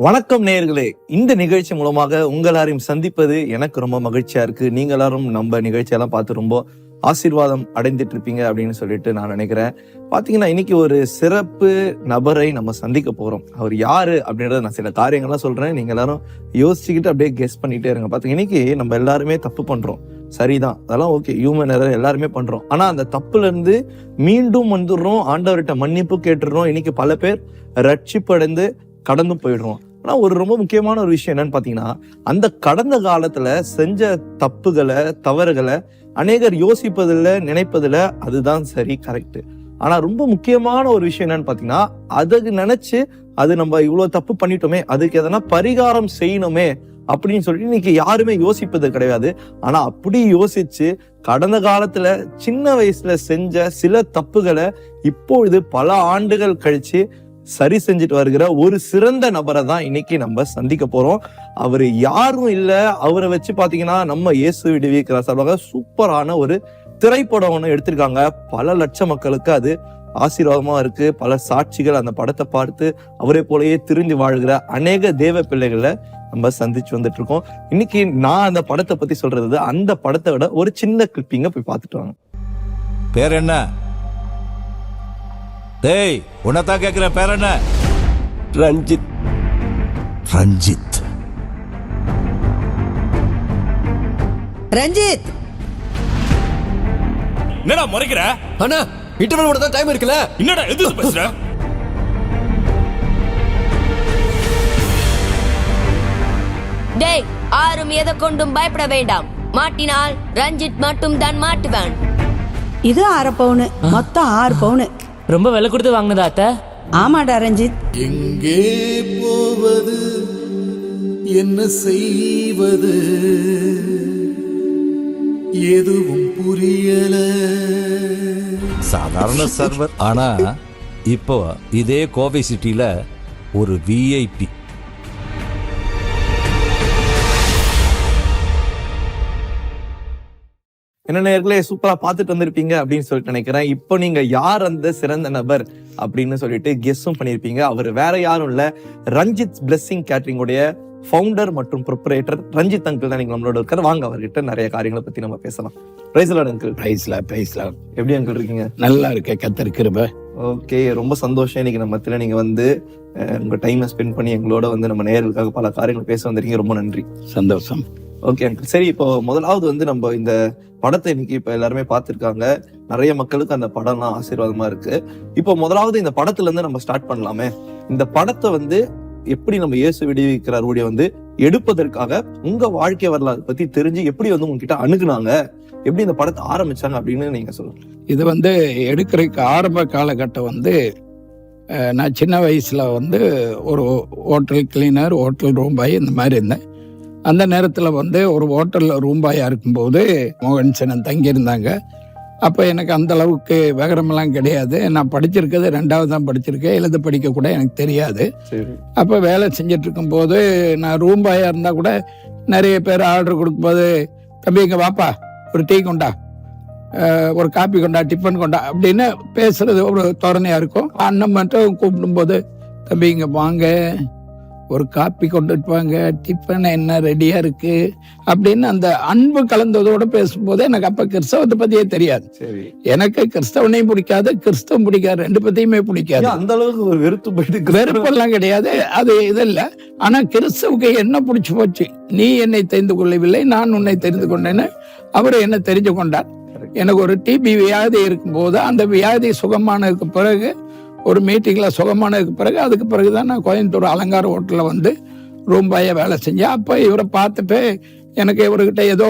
வணக்கம் நேயர்களே, இந்த நிகழ்ச்சி மூலமாக உங்களாரையும் சந்திப்பது எனக்கு ரொம்ப மகிழ்ச்சியா இருக்கு. நீங்க எல்லாரும் நம்ம நிகழ்ச்சியெல்லாம் பார்த்து ரொம்ப ஆசீர்வாதம் அடைந்துட்டு இருப்பீங்க அப்படின்னு சொல்லிட்டு நான் நினைக்கிறேன். பாத்தீங்கன்னா இன்னைக்கு ஒரு சிறப்பு நபரை நம்ம சந்திக்க போறோம். அவர் யாரு அப்படின்றத நான் சில காரியங்கள்லாம் சொல்றேன், நீங்க எல்லாரும் யோசிச்சுக்கிட்டு அப்படியே கெஸ் பண்ணிட்டே இருங்க. பாத்தீங்கன்னா இன்னைக்கு நம்ம எல்லாருமே தப்பு பண்றோம், சரிதான், அதெல்லாம் ஓகே, ஹியூமன் எரர் எல்லாருமே பண்றோம். ஆனா அந்த தப்புல இருந்து மீண்டும் வந்துடுறோம், ஆண்டவர்கிட்ட மன்னிப்பு கேட்டுடுறோம். இன்னைக்கு பல பேர் ரட்சிப்படைந்து கடந்து போயிடுறோம். ஆனா ஒரு ரொம்ப முக்கியமான ஒரு விஷயம் என்னன்னு பாத்தீங்கன்னா, அந்த கடந்த காலத்துல செஞ்ச தப்புகளை தவறுகளை அநேகர் யோசிப்பதில்லை, நினைப்பதில்லை, அதுதான் சரி, கரெக்ட். ஆனா ரொம்ப முக்கியமான ஒரு விஷயம் என்னன்னு பாத்தீங்கன்னா, அதுக்கு நினைச்சு அது நம்ம இவ்வளவு தப்பு பண்ணிட்டோமே, அதுக்கு எதனா பரிகாரம் செய்யணுமே அப்படின்னு சொல்லிட்டு இன்னைக்கு யாருமே யோசிப்பது கிடையாது. ஆனா அப்படி யோசிச்சு கடந்த காலத்துல சின்ன வயசுல செஞ்ச சில தப்புகளை இப்பொழுது பல ஆண்டுகள் கழிச்சு சரி செஞ்சுட்டு வருகிற ஒரு சிறந்த நபரை தான் இன்னைக்கு நம்ம சந்திக்க போறோம். அவரு யாரும் இல்ல, அவரை வச்சு பாத்தீங்கன்னா நம்ம இயேசு விடுவிக்கிற சார்பாக சூப்பரான ஒரு திரைப்படம் ஒண்ணு எடுத்திருக்காங்க. பல லட்சம் மக்களுக்கு அது ஆசீர்வாதமா இருக்கு. பல சாட்சிகள் அந்த படத்தை பார்த்து அவரை போலயே திரிஞ்சு வாழ்கிற அநேக தேவ பிள்ளைகளை நம்ம சந்திச்சு வந்துட்டு இருக்கோம். இன்னைக்கு நான் அந்த படத்தை பத்தி சொல்றது, அந்த படத்தை விட ஒரு சின்ன கிளிப்பிங்க போய் பார்த்துட்டு வாங்க. பேர் என்ன? டேய், உன்னதான் கேக்குற, பேர் என்ன? ரஞ்சித். ரஞ்சித். ரஞ்சித், என்னடா முறைக்கிற? அண்ணா, இன்டர்வல் கூட தான் டைம் இருக்குல்ல. என்னடா எதுக்கு பேசுற? டேய், யாரும் எதை கொண்டும் பயப்பட வேண்டாம். மாட்டினால் ரஞ்சித் மட்டும் தான் மாட்டுவான். இது 1/2 பவுனு, மொத்தம் 6 பவுனு. ரொம்ப விலை கொடுத்து வாங்கினதா அத்தை? ஆமாடா ரஞ்சித். எங்கே போவது, என்ன செய்வது, எதுவும் புரியல. சாதாரண சர்வர். ஆனா இப்போ இதே கோவை சிட்டில ஒரு விஐபி. என்ன நேயர்களே, சூப்பரா பார்த்துட்டு வந்திருப்பீங்க அப்படின்னு சொல்லிட்டு நினைக்கிறேன். இப்போ நீங்க யார் அந்த சிறந்த நபர் அப்படின்னு சொல்லிட்டு கெஸ்ஸும் பண்ணியிருப்பீங்க. அவர் வேற யாரும் இல்ல, ரஞ்சித் பிளெஸிங் கேட்டரிங் உடைய ஃபவுண்டர் மற்றும் ப்ரொப்ரைட்டர் ரஞ்சித் அங்கிள் தான் நீங்க நம்மளோட இருக்காரு. வாங்க, அவர்கிட்ட நிறைய காரியங்களை பத்தி நம்ம பேசலாம். Praise Lord uncle. பிரைஸ்லாம். எப்படி அங்கிள் இருக்கீங்க? நல்லா இருக்க, கர்த்தர் கிருபை. ஓகே, ரொம்ப சந்தோஷம். இன்னைக்கு நம்ம மத்தியில நீங்க வந்து உங்க டைமை ஸ்பெண்ட் பண்ணி எங்களோட வந்து நம்ம நேயர்களுக்காக பல காரியங்கள் பேச வந்திருக்கீங்க. ரொம்ப நன்றி. சந்தோஷம். Okay uncle. சரி, இப்போ முதலாவது வந்து நம்ம இந்த படத்தை இன்னைக்கு இப்ப எல்லாருமே பார்த்திருக்காங்க. நிறைய மக்களுக்கு அந்த படம்லாம் ஆசீர்வாதமா இருக்கு. இப்போ முதலாவது இந்த படத்துல இருந்து நம்ம ஸ்டார்ட் பண்ணலாமே. இந்த படத்தை வந்து எப்படி நம்ம இயேசு விடுவிக்கிறார் ஊழிய வந்து எடுப்பதற்காக உங்க வாழ்க்கை வரலாறு பத்தி தெரிஞ்சு எப்படி வந்து உங்ககிட்ட அணுகுனாங்க, எப்படி இந்த படத்தை ஆரம்பிச்சாங்க அப்படின்னு நீங்க சொல்லுங்க. இது வந்து எடுக்கிறதுக்கு ஆரம்ப காலகட்டம் வந்து நான் சின்ன வயசுல வந்து ஒரு hotel cleaner, hotel room boy இந்த மாதிரி இருந்தேன். அந்த நேரத்தில் வந்து ஒரு ஹோட்டலில் ரூம் பாயாக இருக்கும்போது மோகன் சேனன் தங்கியிருந்தாங்க. அப்போ எனக்கு அந்த அளவுக்கு விவரமெல்லாம் கிடையாது. நான் படிச்சிருக்கிறது 2வது தான் படிச்சிருக்கேன், எழுத படிக்க கூட எனக்கு தெரியாது. அப்போ வேலை செஞ்சுட்டு இருக்கும்போது நான் ரூம் பாயாக இருந்தால் கூட நிறைய பேர் ஆர்டர் கொடுக்கும்போது, தம்பி இங்கே வாப்பா, ஒரு டீ கொண்டா, ஒரு காப்பி கொண்டா, டிஃபன் கொண்டா அப்படின்னு பேசுறது ஒரு தோரணையாக இருக்கும். அண்ணன் மட்டும் கூப்பிடும்போது, தம்பி இங்கே வாங்க, ஒரு காப்பி கொண்டுட்டு வாங்க, டிஃபன் என்ன ரெடியா இருக்கு அப்படின்னு அந்த அன்பு கலந்ததோட பேசும்போது எனக்கு அப்ப கிறிஸ்தவத்தை பத்தியே தெரியாது. எனக்கு கிறிஸ்தவனையும் பிடிக்காது, கிறிஸ்தவம் பிடிக்காது, 2 பத்தியுமே பிடிக்காது. அந்த அளவுக்கு ஒரு வெறுப்பெல்லாம் கிடையாது, அது இது இல்ல. ஆனா கிறிஸ்தவுக்கு என்ன பிடிச்சு போச்சு, நீ என்னை தெரிந்து கொள்ளவில்லை, நான் உன்னை தெரிந்து கொண்டேன்னு அவர் என்ன தெரிஞ்சு கொண்டார். எனக்கு ஒரு டிபி வியாதி இருக்கும்போது அந்த வியாதி சுகமானதுக்கு பிறகு, ஒரு மீட்டிங்கில் சுகமானதுக்கு பிறகு, அதுக்கு பிறகுதான் நான் கோயம்புத்தூர் அலங்கார ஹோட்டலில் வந்து ரூம் பாயை வேலை செஞ்சேன். அப்போ இவரை பார்த்துட்டு எனக்கு இவர்கிட்ட ஏதோ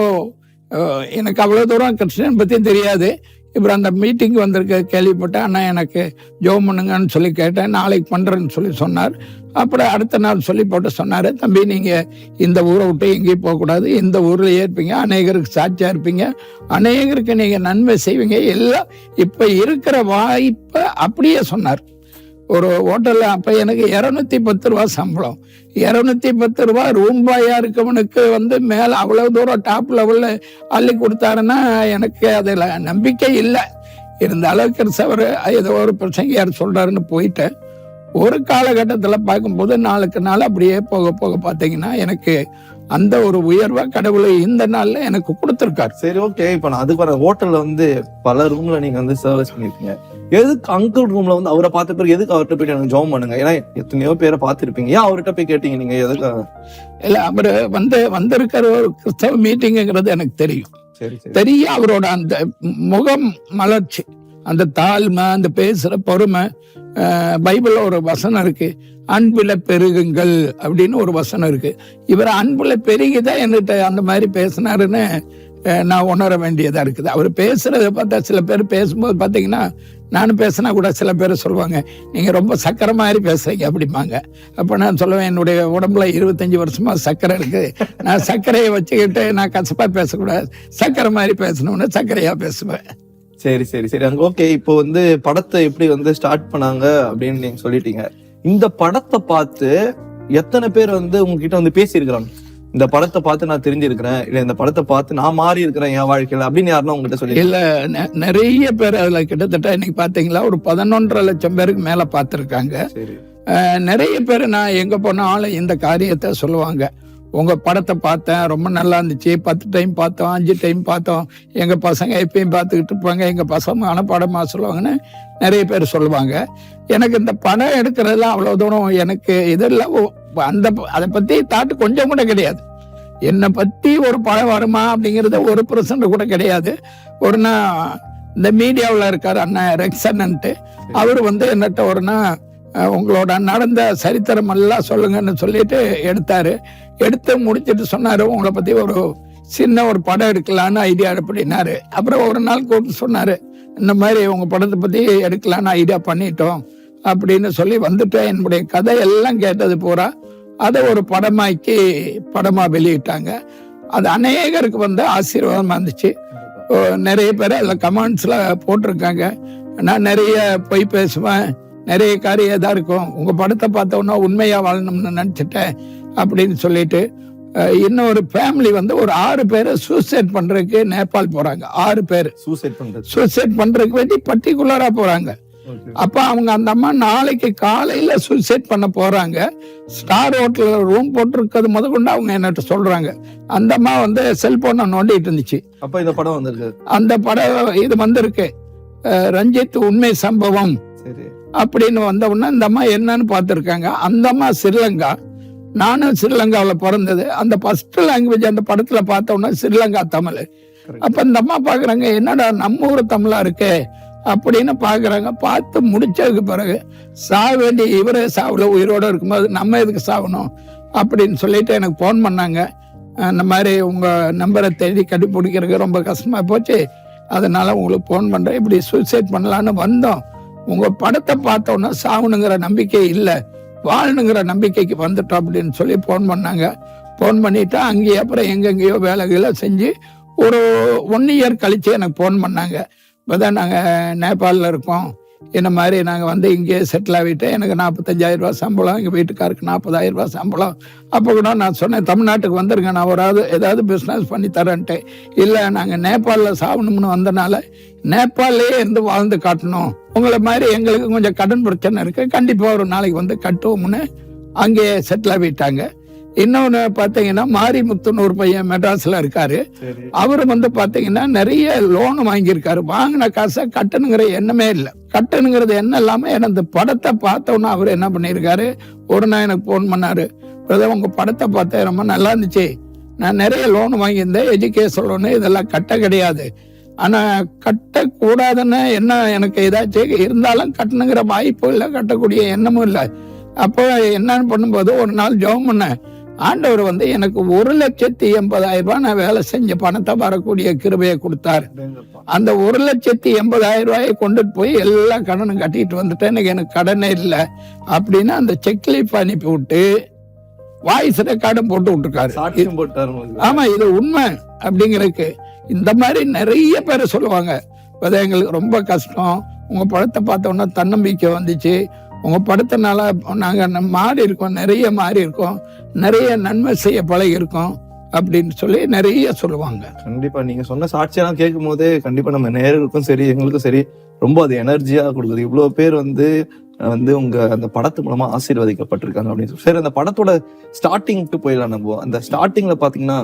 எனக்கு அவ்வளோ தூரம் கிறிஸ்டியன் பற்றியும் தெரியாது. இவர் அந்த மீட்டிங் வந்திருக்க கேள்விப்பட்டேன். ஆனால் எனக்கு ஜெபம் பண்ணுங்கன்னு சொல்லி கேட்டேன். நாளைக்கு பண்ணுறேன்னு சொல்லி சொன்னார். அப்புறம் அடுத்த நாள் சொல்லி போட்டு சொன்னார், தம்பி நீங்கள் இந்த ஊரை விட்டு எங்கேயும் போகக்கூடாது, இந்த ஊரில் இருப்பீங்க, அநேகருக்கு சாட்சியாக இருப்பீங்க, அநேகருக்கு நீங்கள் நன்மை செய்வீங்க, எல்லாம் இப்போ இருக்கிற வாய்ப்பை அப்படியே சொன்னார். ஒரு ஹோட்டலில் அப்போ எனக்கு 210 ரூபா சம்பளம். 210 ரூபா ரூம் பாயா இருக்கவனுக்கு வந்து மேலே அவ்வளோ தூரம் டாப் லெவலில் அள்ளி கொடுத்தாருன்னா எனக்கு அதில் நம்பிக்கை இல்லை. இருந்த அளவுக்கு அவர் ஏதோ ஒரு பிரச்சனை யார் சொல்கிறாருன்னு போயிட்டேன். ஒரு காலகட்டத்தில் பார்க்கும்போது நாளுக்கு நாள் அப்படியே போக போக பார்த்தீங்கன்னா எனக்கு அந்த ஒரு உயர்வை கடவுளை இந்த நாள்ல எனக்கு கொடுத்துருக்காரு. சரி, ஓகே. இப்ப நான் அதுக்கு வர ஹோட்டல்ல வந்து பல ரூம்ல நீங்க வந்து சர்வீஸ் பண்ணிருக்கீங்க. எதுக்கு அங்கிள் ரூம்ல வந்து அவரை பார்த்த பிறகு எதுக்கு அவர்கிட்ட போயிட்டு எனக்கு ஜெபம் பண்ணுங்க? ஏன்னா எத்தனையோ பேரை பார்த்திருப்பீங்க, ஏன் அவர்கிட்ட போய் கேட்டீங்க நீங்க? எதுக்கு இல்ல, அவரு வந்திருக்கிற ஒரு கிறிஸ்தவ மீட்டிங்கிறது எனக்கு தெரியும். தெரிய அவரோட அந்த முகம் மலர்ச்சி, அந்த தாழ்மை, அந்த பேசுற பொறுமை. பைபிள்ல ஒரு வசனம் இருக்கு, அன்புல பெருகுங்கள் அப்படின்னு ஒரு வசனம் இருக்கு. இவர் அன்புல பெருகிதான் என்கிட்ட அந்த மாதிரி பேசினாருன்னு நான் உணர வேண்டியதா இருக்குது. அவர் பேசுறத பார்த்தா சில பேர் பேசும்போது பாத்தீங்கன்னா, நானும் பேசினா கூட சில பேர் சொல்லுவாங்க, நீங்க ரொம்ப சக்கரை மாதிரி பேசுறீங்க அப்படிம்பாங்க. அப்ப நான் சொல்லுவேன், என்னுடைய உடம்புல 25 வருஷமா சக்கரை இருக்கு, நான் சர்க்கரையை வச்சுக்கிட்டு நான் கசப்பா பேசக்கூடாது, சக்கரை மாதிரி பேசணும்னு சர்க்கரையா பேசுவேன். சரி சரி சரி, அங்க ஓகே. இப்போ வந்து படத்தை எப்படி வந்து ஸ்டார்ட் பண்ணாங்க அப்படின்னு நீங்க சொல்லிட்டீங்க. இந்த படத்தை பார்த்து எத்தனை பேர் வந்து உங்ககிட்ட வந்து பேசியிருக்கிறாங்க, இந்த படத்தை பார்த்து நான் தெரிஞ்சிருக்கிறேன், இல்ல இந்த படத்தை பார்த்து நான் மாறி இருக்கிறேன் என் வாழ்க்கையில அப்படின்னு யாருன்னா உங்ககிட்ட சொல்லி? இல்ல, நிறைய பேர் அதுல கிட்டத்தட்ட இன்னைக்கு பாத்தீங்களா ஒரு 11.5 லட்சம் பேருக்கு மேல பார்த்திருக்காங்க. நிறைய பேர் நான் எங்க போனாலும் இந்த காரியத்தை சொல்லுவாங்க, உங்க படத்தை பார்த்தேன், ரொம்ப நல்லா இருந்துச்சு, 10 டைம் பார்த்தோம், 5 டைம் பார்த்தோம், எங்க பசங்க எப்பயும் பார்த்துக்கிட்டு இருப்பாங்க, எங்க பசங்க மனப்பாடமா சொல்லுவாங்கன்னு நிறைய பேர் சொல்லுவாங்க. எனக்கு இந்த படம் எடுக்கிறதுலாம் அவ்வளவு தூரம் எனக்கு இதெல்லாம் அதை பத்தி தாட்டு கொஞ்சம் கூட கிடையாது. என்னை பத்தி ஒரு படம் வருமா அப்படிங்கறது 1% கூட கிடையாது. ஒரு நாள் இந்த மீடியாவில் இருக்காரு அண்ணன் ரெக்ஸன்ட்டு, அவர் வந்து என்னட்ட ஒரு நாள் உங்களோட நடந்த சரித்திரம் எல்லாம் சொல்லுங்கன்னு சொல்லிட்டு எடுத்தாரு. எடுத்து முடிச்சுட்டு சொன்னாரு, உங்களை பத்தி ஒரு சின்ன ஒரு படம் எடுக்கலான்னு ஐடியா அப்படின்னாரு. அப்புறம் ஒரு நாள் கூப்பிட்டு சொன்னாரு, இந்த மாதிரி உங்க படத்தை பத்தி எடுக்கலான்னு ஐடியா பண்ணிட்டோம் அப்படின்னு சொல்லி வந்துட்டு என்னுடைய கதை எல்லாம் கேட்டது பூரா அதை ஒரு படமா வெளியிட்டாங்க. அது அநேகருக்கு வந்து ஆசீர்வாதமா இருந்துச்சு. நிறைய பேர் அதில் கமெண்ட்ஸ்ல போட்டிருக்காங்க, நான் நிறைய பொய் பேசுவேன், நிறைய காரியம் எதா இருக்கும், உங்க படத்தை பார்த்தோன்னா உண்மையா வாழணும்னு நினைச்சிட்டேன் அப்படின்னு சொல்லிட்டு. இன்னொரு ஃபேமிலி வந்து ஒரு 6 பேரை சூசைட் பண்றதுக்கு நேபாள் போறாங்க. 6 பேர் சூசைட் பண்றதுக்கு வேண்டி பர்டிகுலரா போறாங்க. அப்ப அவங்க அந்த அம்மா நாளைக்கு காலையில சூசைட் பண்ண போறாங்க. ஸ்டார் ஹோட்டல்ல ரூம் போட்டிருக்கிறது முதற்கொண்டு அவங்க என்கிட்ட சொல்றாங்க. அந்த அம்மா வந்து செல்போனை நோண்டிட்டு இருந்துச்சு. அப்ப இந்த படம் வந்திருக்கு, அந்த படம் இது வந்திருக்கு, ரஞ்சித் உண்மை சம்பவம் அப்படின்னு வந்த உடனே இந்த அம்மா என்னன்னு பார்த்திருக்காங்க. அந்த அம்மா ஸ்ரீலங்கா, நானும் ஸ்ரீலங்காவில் பிறந்தது. அந்த ஃபர்ஸ்ட் லாங்குவேஜ் அந்த படத்துல பார்த்தோம்னா ஸ்ரீலங்கா தமிழ். அப்ப இந்த அம்மா பாக்குறாங்க, என்னடா நம்ம ஊர் தமிழா இருக்கே அப்படின்னு பாக்குறாங்க. பார்த்து முடிச்சதுக்கு பிறகு சாக வேண்டிய இவரே சாவுல உயிரோட இருக்கும்போது நம்ம எதுக்கு சாகணும் அப்படின்னு சொல்லிட்டு எனக்கு போன் பண்ணாங்க. இந்த மாதிரி உங்க நம்பரை தேடி கண்டுபிடிக்கிறதுக்கு ரொம்ப கஷ்டமா போச்சு, அதனால உங்களுக்கு போன் பண்றேன், இப்படி சூசைட் பண்ணலான்னு வந்தோம், உங்க படத்தை பார்த்தோன்னா சாகணுங்கிற நம்பிக்கை இல்லை, வாழணுங்கிற நம்பிக்கைக்கு வந்துட்டோம் அப்படின்னு சொல்லி போன் பண்ணாங்க. போன் பண்ணிட்டு அங்கேயே அப்புறம் எங்கெங்கேயோ வேலைகளை செஞ்சு ஒரு 1 இயர் கழிச்சு எனக்கு போன் பண்ணாங்க. இப்போதான் நாங்கள் நேபாளில் இருக்கோம், இந்த மாதிரி நாங்கள் வந்து இங்கேயே செட்டில் ஆகிட்டு எனக்கு 45,000 ரூபா சம்பளம், எங்கள் வீட்டுக்காருக்கு 40,000 ரூபா சம்பளம். அப்போ கூட நான் சொன்னேன், தமிழ்நாட்டுக்கு வந்துருங்க, நான் ஏதாவது பிஸ்னஸ் பண்ணி தரேன்ட்டு. இல்லை, நாங்கள் நேபாளில் சாகணும்னு வந்தனால நேபாளிலேயே இருந்து வாழ்ந்து காட்டணும், உங்களை மாதிரி எங்களுக்கு கொஞ்சம் கடன் பிரச்சனை இருக்கு, கண்டிப்பாக ஒரு நாளைக்கு வந்து கட்டுவோம்னு அங்கேயே செட்டில் ஆகிட்டாங்க. இன்னொன்னு பாத்தீங்கன்னா மாரிமுத்துன்னு ஒரு பையன் மெட்ராஸ்ல இருக்காரு. அவரு வந்து பாத்தீங்கன்னா நிறைய லோன் வாங்கியிருக்காரு. வாங்கின காசை கட்டணுங்கிற எண்ணமே இல்லை. கட்டணுங்கிறது என்ன இல்லாம எனக்கு படத்தை பார்த்தோன்னா அவர் என்ன பண்ணிருக்காரு, ஒரு நாள் எனக்கு போன் பண்ணாரு, உங்க படத்தை பார்த்தேன் ரொம்ப நல்லா இருந்துச்சு, நான் நிறைய லோன் வாங்கியிருந்தேன், எஜுகேஷன் லோனு, இதெல்லாம் கட்ட கிடையாது, ஆனா கட்டக்கூடாதுன்னு என்ன எனக்கு ஏதாச்சும் இருந்தாலும் கட்டணுங்கிற வாய்ப்பும் இல்லை, கட்டக்கூடிய எண்ணமும் இல்லை. அப்போ என்னன்னு பண்ணும்போது ஒரு நாள் ஜெபம் பண்ணேன், ஆண்டவர் வந்து எனக்கு 1,80,000 ரூபாய் நான் வேலை செஞ்ச பணத்தை வரக்கூடிய கிருபையை கொடுத்தாரு. அந்த 1,80,000 ரூபாயை கொண்டுட்டு போய் எல்லா கடனும் கட்டிட்டு வந்துட்டேன், எனக்கு கடனே இல்லை அப்படின்னு அந்த செக் லீஃப் அனுப்பி விட்டு வாய்ஸ் ரெக்கார்டும் போட்டு விட்டுருக்காரு. ஆமா, இது உண்மை அப்படிங்கிறதுக்கு இந்த மாதிரி நிறைய பேர் சொல்லுவாங்க, எங்களுக்கு ரொம்ப கஷ்டம், உங்க படத்தை பார்த்தோன்னா தன்னம்பிக்கை வந்துச்சு, உங்க படத்தினால நாங்க மாறி இருக்கோம், நிறைய மாறி இருக்கோம், நிறைய நன்மை செய்ய பழகி இருக்கோம் அப்படின்னு சொல்லி நிறைய சொல்லுவாங்க. கண்டிப்பா நீங்க சொன்ன சாட்சியெல்லாம் கேட்கும் போதே கண்டிப்பா நம்ம நேயர்களுக்கும் சரி எங்களுக்கும் சரி ரொம்ப அது எனர்ஜியா கொடுக்குது. இவ்வளவு பேர் வந்து வந்து உங்க அந்த படத்து மூலமா ஆசீர்வதிக்கப்பட்டிருக்காங்க அப்படின்னு சொல்லி. சரி, அந்த படத்தோட ஸ்டார்டிங்க்கு போயிடலாம். நம்ம அந்த ஸ்டார்டிங்ல பாத்தீங்கன்னா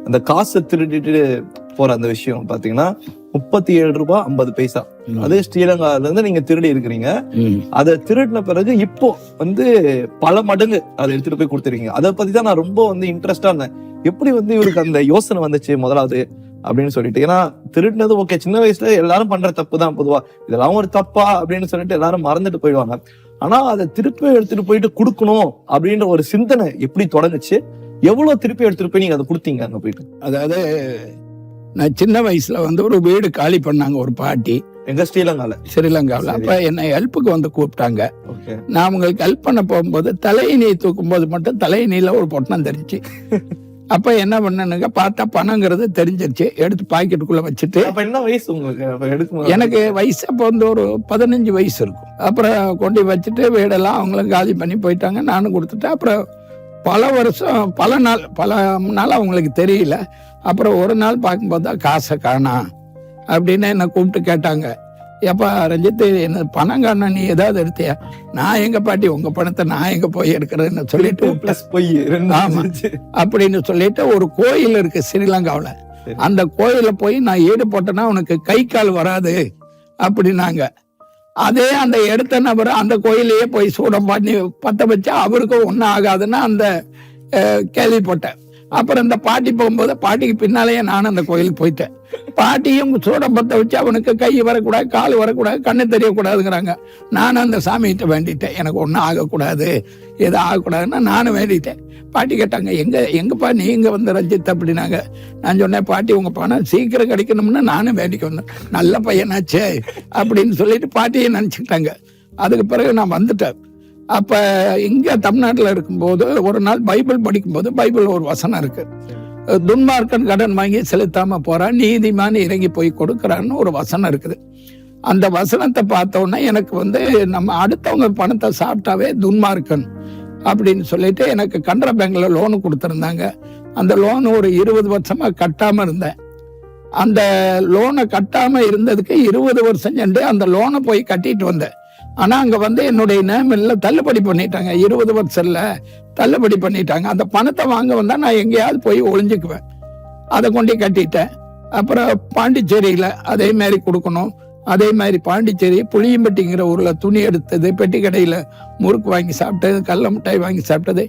அந்த காசை திருடிட்டு போற அந்த விஷயம் பாத்தீங்கன்னா 37 ரூபாய் 50 பைசா, அதே ஸ்ரீலங்கால இருந்து நீங்க திருடி இருக்கிறீங்க. அதை திருடின பிறகு இப்போ வந்து பல மடங்கு அதை எடுத்துட்டு போய் கொடுத்துருக்கீங்க. அதை பத்தி தான் நான் ரொம்ப வந்து இன்ட்ரெஸ்டா இருந்தேன். எப்படி வந்து இவருக்கு அந்த யோசனை வந்துச்சு முதலாவது அப்படின்னு சொல்லிட்டு. ஏன்னா திருடினது ஓகே, சின்ன வயசுல எல்லாரும் பண்ற தப்பு தான் பொதுவா, இதெல்லாம் ஒரு தப்பா அப்படின்னு சொல்லிட்டு எல்லாரும் மறந்துட்டு போயிடுவாங்க. ஆனா அதை திருப்பி எடுத்துட்டு போயிட்டு கொடுக்கணும் அப்படின்ற ஒரு சிந்தனை எப்படி தொடங்குச்சு? எவ்வளவு திருப்பி எடுத்துட்டு போய் நீங்க அதை கொடுத்தீங்க அங்க போயிட்டு? அதாவது நான் சின்ன வயசுல வந்து ஒரு வீடு காலி பண்ணாங்க ஒரு பாட்டி, எங்க ஸ்ரீலங்கால? ஸ்ரீலங்காவில். அப்ப என்னை ஹெல்ப்புக்கு வந்து கூப்பிட்டாங்க. ஓகே. நான் அவங்களுக்கு ஹெல்ப் பண்ண போகும்போது தலையணியை தூக்கும் போது மட்டும் தலையணியில ஒரு பொட்டணம் தெரிஞ்சு. அப்ப என்ன பண்ணனுங்க, பார்த்தா பணங்கிறது தெரிஞ்சிருச்சு. எடுத்து பாக்கெட்டுக்குள்ள வச்சுட்டு. அப்ப என்ன வயசு உங்களுக்கு அப்ப எடுக்கும்போது? எனக்கு வயசு அப்போ வந்து ஒரு 15 வயசு இருக்கும். அப்புறம் கொண்டு வச்சுட்டு வீடெல்லாம் அவங்களும் காலி பண்ணி போயிட்டாங்க, நானும் கொடுத்துட்டேன். அப்புறம் பல வருஷம் பல நாள் அவங்களுக்கு தெரியல. அப்புறம் ஒரு நாள் பார்க்கும்போது தான் காசை காணா அப்படின்னு என்னை கூப்பிட்டு கேட்டாங்க. ஏப்பா ரஞ்சித், என்ன பணம் காணா, நீ ஏதாவது எடுத்தியா? நான் எங்க பாட்டி உங்க பணத்தை நான் எங்க போய் எடுக்கிறேன்னு சொல்லிட்டு ஆமா அப்படின்னு சொல்லிட்டு ஒரு கோயில் இருக்கு ஸ்ரீலங்காவில். அந்த கோயில போய் நான் ஈடு போட்டேன்னா உனக்கு கை கால் வராது அப்படின்னாங்க. அதே அந்த எடுத்த நபர் அந்த கோயிலையே போய் சூடம் பண்ணி பத்த வச்சா அவருக்கும் ஒன்றும் ஆகாதுன்னு அந்த கேள்விப்பட்டேன். அப்புறம் இந்த பாட்டி போகும்போது பாட்டிக்கு பின்னாலேயே நானும் அந்த கோயிலுக்கு போயிட்டேன். பாட்டியும் சூடம் பத்த வச்சு அவனுக்கு கை வரக்கூடாது, கால் வரக்கூடாது, கண்ணு தெரியக்கூடாதுங்கிறாங்க. நானும் அந்த சாமிகிட்ட வேண்டிட்டேன், எனக்கு ஒன்றும் ஆகக்கூடாது, எதுவும் ஆகக்கூடாதுன்னா நானும் வேண்டிட்டேன். பாட்டி கேட்டாங்க, எங்கப்பா நீங்க வந்து ரஞ்சித் அப்படின்னாங்க. நான் சொன்னேன், பாட்டி உங்க பணம் சீக்கிரம் கிடைக்கணும்னு நானும் வேண்டிக்க வந்தேன், நல்ல பையனாச்சே அப்படின்னு சொல்லிட்டு பாட்டியை நினைச்சுக்கிட்டாங்க. அதுக்கு பிறகு நான் வந்துட்டேன். அப்ப இங்க தமிழ்நாட்டில் இருக்கும்போது ஒரு நாள் பைபிள் படிக்கும்போது பைபிள் ஒரு வசனம் இருக்கு, துன்மார்க்கன் கடன் வாங்கி செலுத்தாம போறான், நீதிமான் இறங்கி போய் கொடுக்கறான்னு ஒரு வசனம் இருக்குது. அந்த வசனத்தை பார்த்தோன்னா எனக்கு வந்து நம்ம அடுத்தவங்க பணத்தை சாப்பிட்டாவே துன்மார்க்கன் அப்படின்னு சொல்லிட்டு எனக்கு கனரா பேங்க்ல லோனு கொடுத்துருந்தாங்க. அந்த லோன் ஒரு 20 வருஷமா கட்டாம இருந்தேன். அந்த லோனை கட்டாம இருந்ததுக்கு 20 வருஷம் சென்று அந்த லோனை போய் கட்டிட்டு வந்தேன். ஆனா அங்க வந்து என்னுடைய நேமில் தள்ளுபடி பண்ணிட்டாங்க, 20 வருஷம்ல தள்ளுபடி பண்ணிட்டாங்க. அந்த பணத்தை வாங்க வந்தா நான் எங்கேயாவது போய் ஒளிஞ்சுக்குவேன். அதை கொண்டு கட்டிட்டேன். அப்புறம் பாண்டிச்சேரியில அதே மாதிரி கொடுக்கணும். அதே மாதிரி பாண்டிச்சேரி புளியம்பட்டிங்கிற ஊர்ல துணி எடுத்தது, பெட்டி கடையில முறுக்கு வாங்கி சாப்பிட்டது, கடல மிட்டாய் வாங்கி சாப்பிட்டது,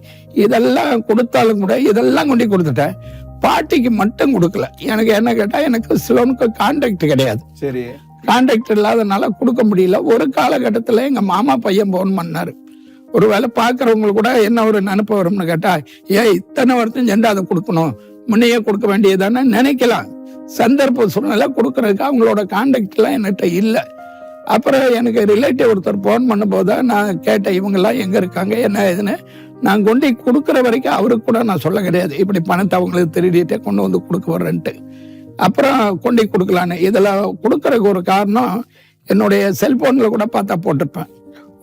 இதெல்லாம் கொடுத்தாலும் கூட இதெல்லாம் கொண்டு கொடுத்துட்டேன். பாட்டிக்கு மட்டும் கொடுக்கல. எனக்கு என்ன கேட்டா, எனக்கு சிலோனுக்கு கான்டாக்ட் கிடையாது. சரி, கான்டாக்ட் இல்லாதனால கொடுக்க முடியல. ஒரு காலகட்டத்துல எங்க மாமா பையன் போன் பண்ணாரு. ஒருவேளை பாக்குறவங்களுக்கு கூட என்ன ஒரு நினைப்பு வரும்னு கேட்டா, இத்தனை வருஷம் சென்று அதை கொடுக்கணும், முன்னையே கொடுக்க வேண்டியதானே நினைக்கலாம். சந்தர்ப்ப சூழ்நிலை கொடுக்கறதுக்கு அவங்களோட கான்டாக்ட் எல்லாம் என்கிட்ட இல்லை. அப்புறம் எனக்கு ரிலேட்டிவ் ஒருத்தர் போன் பண்ணும் போதுதான் நான் கேட்டேன், இவங்க எல்லாம் எங்க இருக்காங்க என்ன ஏதுன்னு. நான் கொண்டு கொடுக்குற வரைக்கும் அவருக்கு கூட நான் சொல்ல கிடையாது, இப்படி பணத்தை அவங்களுக்கு திருடிட்டே கொண்டு வந்து கொடுக்க வர்றேன்ட்டு. அப்புறம் கொண்டு கொடுக்கலான்னு. இதுல கொடுக்கறதுக்கு ஒரு காரணம், என்னுடைய செல்போன்ல கூட பார்த்தா போட்டிருப்பேன்,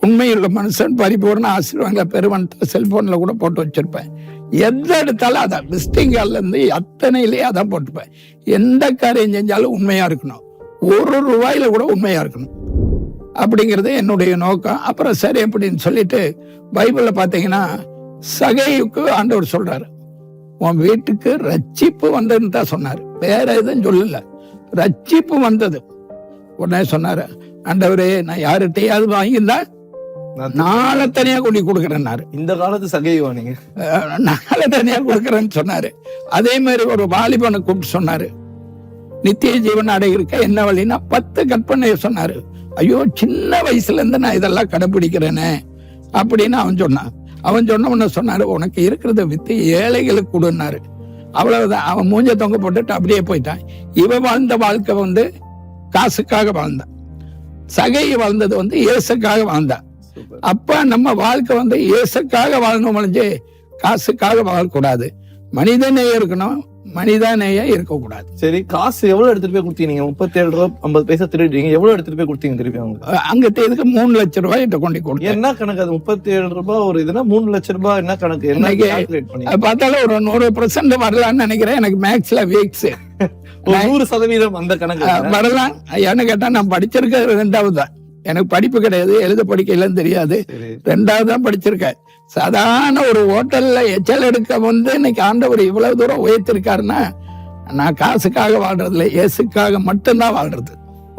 உண்மையுள்ள மனுஷன் பரிபூர்ண ஆசீர்வாதங்களை பெருவன்ட்டு செல்போன்ல கூட போட்டு வச்சிருப்பேன். எந்த எடுத்தாலும் அதான் விசிட்டிங் கார்டுல இருந்து அத்தனையிலேயே அதான் போட்டுப்பேன். எந்த காரியம் செஞ்சாலும் உண்மையா இருக்கணும், ஒரு ரூபாயில கூட உண்மையா இருக்கணும் அப்படிங்கிறது என்னுடைய நோக்கம். அப்புறம் சரி அப்படின்னு சொல்லிட்டு பைபிள்ல பாத்தீங்கன்னா சகையுக்கு ஆண்டவர் சொல்றாரு, உன் வீட்டுக்கு ரட்சிப்பு வந்ததுன்னு தான் சொன்னாரு, வேற எதுவும் சொல்லல, ரட்சிப்பு வந்தது. உடனே சொன்னாரு, ஆண்டவரே நான் யார்கிட்டயாவது வாங்கியிருந்தா நாளை தனியா கொண்டு கொடுக்குறேன்னாரு. இந்த காலத்து சகைவா நீங்க? நாளை தனியா கொடுக்குறேன்னு சொன்னாரு. அதே மாதிரி ஒரு வாலிபனை கூப்பிட்டு சொன்னாரு, நித்திய ஜீவன் அடைகிறக்க என்ன வழின்னா 10 கற்பனையை சொன்னாரு. ஐயோ, சின்ன வயசுல இருந்து நான் இதெல்லாம் கடைபிடிக்கிறேனே அப்படின்னு அவன் சொன்னான். அவன் சொன்ன உடனே சொன்னாரு, உனக்கு இருக்கிறத வித்து ஏழைகளுக்கு கொடுன்னாரு. அவ்வளவுதான். அவன் மூஞ்ச தொங்க போட்டுட்டு அப்படியே போயிட்டான். இவன் வாழ்ந்த வாழ்க்கை வந்து காசுக்காக வாழ்ந்தான், சகை வாழ்ந்தது வந்து இயேசுக்காக வாழ்ந்தான். அப்ப நம்ம வாழ்க்கை வந்து இயேசுக்காக வாழணும், ஒழிஞ்சு காசுக்காக வாழக்கூடாது. மனிதநேயம் இருக்கணும், மனிதநேயம் இருக்கக்கூடாது. சரி, காசு எவ்வளவு எடுத்துட்டு போய் கொடுத்தீங்க? 37 ரூபாய் 50 பைசா திருடுறீங்க, எவ்வளவு எடுத்துட்டு போய் கொடுத்தீங்க திருப்பி அவங்க? அங்க இதுக்கு 3 லட்சம் ரூபாய் கொண்டு கொடுத்தேன். என்ன கணக்கு அது? 37 ரூபாய் ஒரு இதுனா 3 லட்சம் ரூபாய் என்ன கணக்கு? என்ன பார்த்தாலும் ஒரு 100% வரலான்னு நினைக்கிறேன். எனக்கு மேக்ஸ்ல வீக்ஸ் 100% அந்த கணக்கு வரலாம். ஏன்னு கேட்டா நான் படிச்சிருக்க 2வது தான். எனக்கு படிப்பு கிடையாது, எழுத படிக்கலாம் தெரியாது. 2வது தான் படிச்சிருக்கேன். சாதாரண ஒரு ஹோட்டல்ல எச்சல் எடுக்க வந்து இன்னைக்கு ஆண்டவர் இவ்வளவு தூரம் உயர்த்திருக்காருன்னா, நான் காசுக்காக வாழ்றதுல இயேசுக்காக மட்டும்தான் வாழ்றது.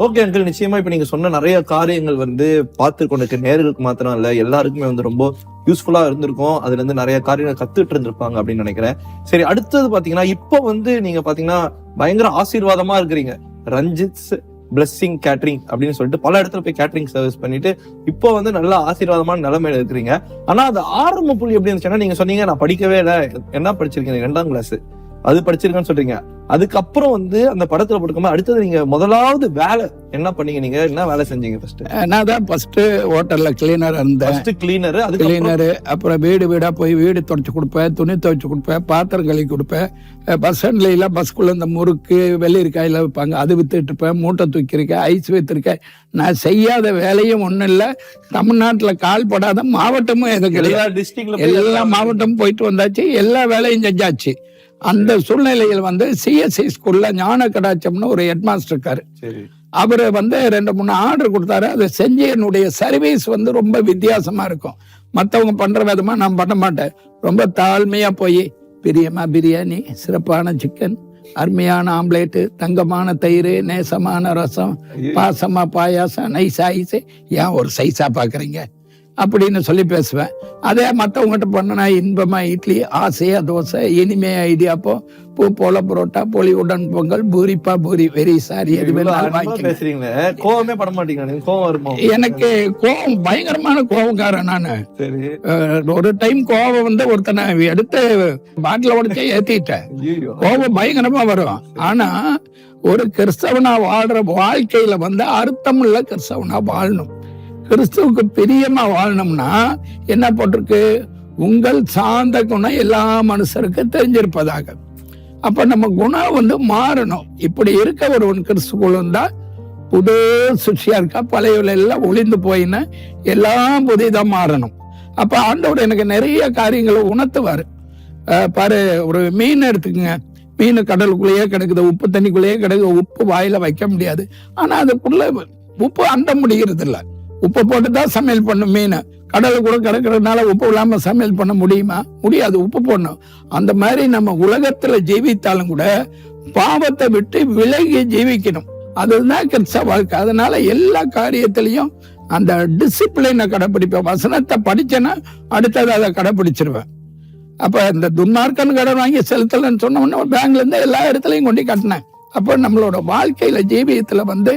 ஓகே அங்கிள், நிச்சயமா இப்ப நீங்க சொன்ன நிறைய காரியங்கள் வந்து பார்த்து கொண்டிருக்க நேர்களுக்கு மாத்திரம் இல்ல, எல்லாருக்குமே வந்து ரொம்ப யூஸ்ஃபுல்லா இருந்திருக்கும். அதுல இருந்து நிறைய காரியங்கள் கத்துட்டு இருந்திருப்பாங்க அப்படின்னு நினைக்கிறேன். சரி, அடுத்தது பாத்தீங்கன்னா இப்ப வந்து நீங்க பாத்தீங்கன்னா பயங்கர ஆசீர்வாதமா இருக்கிறீங்க. ரஞ்சித்ஸ் பிளெஸிங் கேட்டரிங் அப்படின்னு சொல்லிட்டு பல இடத்துல போய் கேட்டரிங் சர்வீஸ் பண்ணிட்டு இப்போ வந்து நல்ல ஆசீர்வாதமான நிலைமையில இருக்கிறீங்க. ஆனா அது ஆரம்ப புள்ளி எப்படி இருந்துச்சுன்னா, நீங்க சொன்னீங்க நான் படிக்கவே இல்லை, என்ன படிச்சிருக்கீங்க 2ஆம் கிளாஸ் அது படிச்சிருக்கேன்னு சொல்றீங்க. அதுக்கப்புறம் வந்து அந்த படத்துல போட்டுக்கோமா அடுத்தது நீங்க முதலாவது வேலை என்ன பண்ணீங்க? நீங்க என்ன வேலை செஞ்சீங்க? நான் தான் ஃபர்ஸ்ட் ஹோட்டல்ல கிளீனர் இருந்தேன். கிளீனர், கிளீனரு, அப்புறம் வீடு வீடா போய் வீடு துடைச்சு கொடுப்பேன், துணி துவைச்சு கொடுப்பேன், பாத்திரம் கழுவி கொடுப்பேன். பஸ் ஸ்டாண்ட்ல பஸ்குள்ள இந்த முறுக்கு வெள்ளரிக்காயில வைப்பாங்க, அது வித்துட்டு இருப்பேன். மூட்டை தூக்கிருக்கேன், ஐஸ் வித்துருக்கேன். நான் செய்யாத வேலையும் ஒண்ணும் இல்லை. தமிழ்நாட்டுல கால் படாத மாவட்டமும் எதுவும் கிடையாது. எல்லா மாவட்டமும் போயிட்டு வந்தாச்சு, எல்லா வேலையும் செஞ்சாச்சு. அந்த சூழ்நிலையில் வந்து சிஎஸ்சி ஸ்கூல்ல ஞான கடாட்சம்னு ஒரு ஹெட்மாஸ்டர் இருக்காரு. அவரு வந்து 2-3 ஆர்டர் கொடுத்தாரு. அதை செஞ்சு என்னுடைய சர்வீஸ் வந்து ரொம்ப வித்தியாசமா இருக்கும். மற்றவங்க பண்ற விதமா நான் பண்ண மாட்டேன். ரொம்ப தாழ்மையா போய் பிரியமா பிரியாணி, சிறப்பான சிக்கன், அருமையான ஆம்லேட்டு, தங்கமான தயிர், நேசமான ரசம், பாசமா பாயாசம், நைஸா ஐஸு, ஏன் ஒரு சைஸா பாக்குறீங்க அப்படின்னு சொல்லி பேசுவேன். அதே மற்றவங்ககிட்ட பண்ணனா இன்பமா இட்லி, ஆசையா தோசை, இனிமையா இடியாப்பம், பூ போல புரோட்டா, பொலிவுடன் பொங்கல், பூரிப்பா பூரி, வெரி சாரி, கோவமே பட மாட்டீங்க. கோவம் வருமா? எனக்கு கோவம், பயங்கரமான கோவக்காரன் நானு. ஒரு டைம் கோவம் வந்து ஒருத்தனை எடுத்து பாட்டில உடச்சே ஏத்திட்டேன். கோவம் பயங்கரமா வரும். ஆனா ஒரு கிறிஸ்தவனா வாழ்ற வாழ்க்கையில வந்து அர்த்தமுள்ள கிறிஸ்தவனா வாழணும். கிறிஸ்துவுக்கு பிரியமா வாழணும்னா என்ன போட்டிருக்கு? உங்கள் சார்ந்த குணம் எல்லா மனுஷருக்கு தெரிஞ்சிருப்பதாக. அப்ப நம்ம குணம் வந்து மாறணும். இப்படி இருக்க ஒருவன் கிறிஸ்துக்குள்ள இருந்தா புது சுஷியா இருக்கா, பழைய எல்லாம் ஒளிந்து போயின்னு எல்லாம் புதிதான் மாறணும். அப்ப ஆண்டவர் எனக்கு நிறைய காரியங்களை உணர்த்துவாரு. பாரு, ஒரு மீன் எடுத்துக்கங்க. மீன் கடலுக்குள்ளேயே கிடக்குது, உப்பு தண்ணிக்குள்ளேயே கிடக்குது, உப்பு வாயில வைக்க முடியாது. ஆனா அதுக்குள்ள உப்பு அண்ட முடிகிறது இல்ல. உப்பு போட்டுதான் சமையல் பண்ணும் மீன். கடல் கூட கிடக்கிறதுனால உப்பு இல்லாம சமையல் பண்ண முடியுமா? முடியாது, உப்பு போடணும். அந்த மாதிரி நம்ம உலகத்துல ஜீவித்தாலும் கூட பாவத்தை விட்டு விலகி ஜீவிக்கணும். அதுதான் கிறிஸ்தவ வாழ்க்கை. அதனால எல்லா காரியத்திலையும் அந்த டிசிப்ளினை கடைபிடிப்பேன். வசனத்தை படிச்சேன்னா அடுத்தது அதை கடைபிடிச்சிருவேன். அப்ப இந்த துன்மார்க்கன் கடன் வாங்கி செலுத்தலன்னு சொன்ன உடனே பேங்க்ல இருந்து எல்லா இடத்துலையும் கொண்டு கட்டினேன். அப்ப நம்மளோட வாழ்க்கையில ஜீவியத்துல வந்து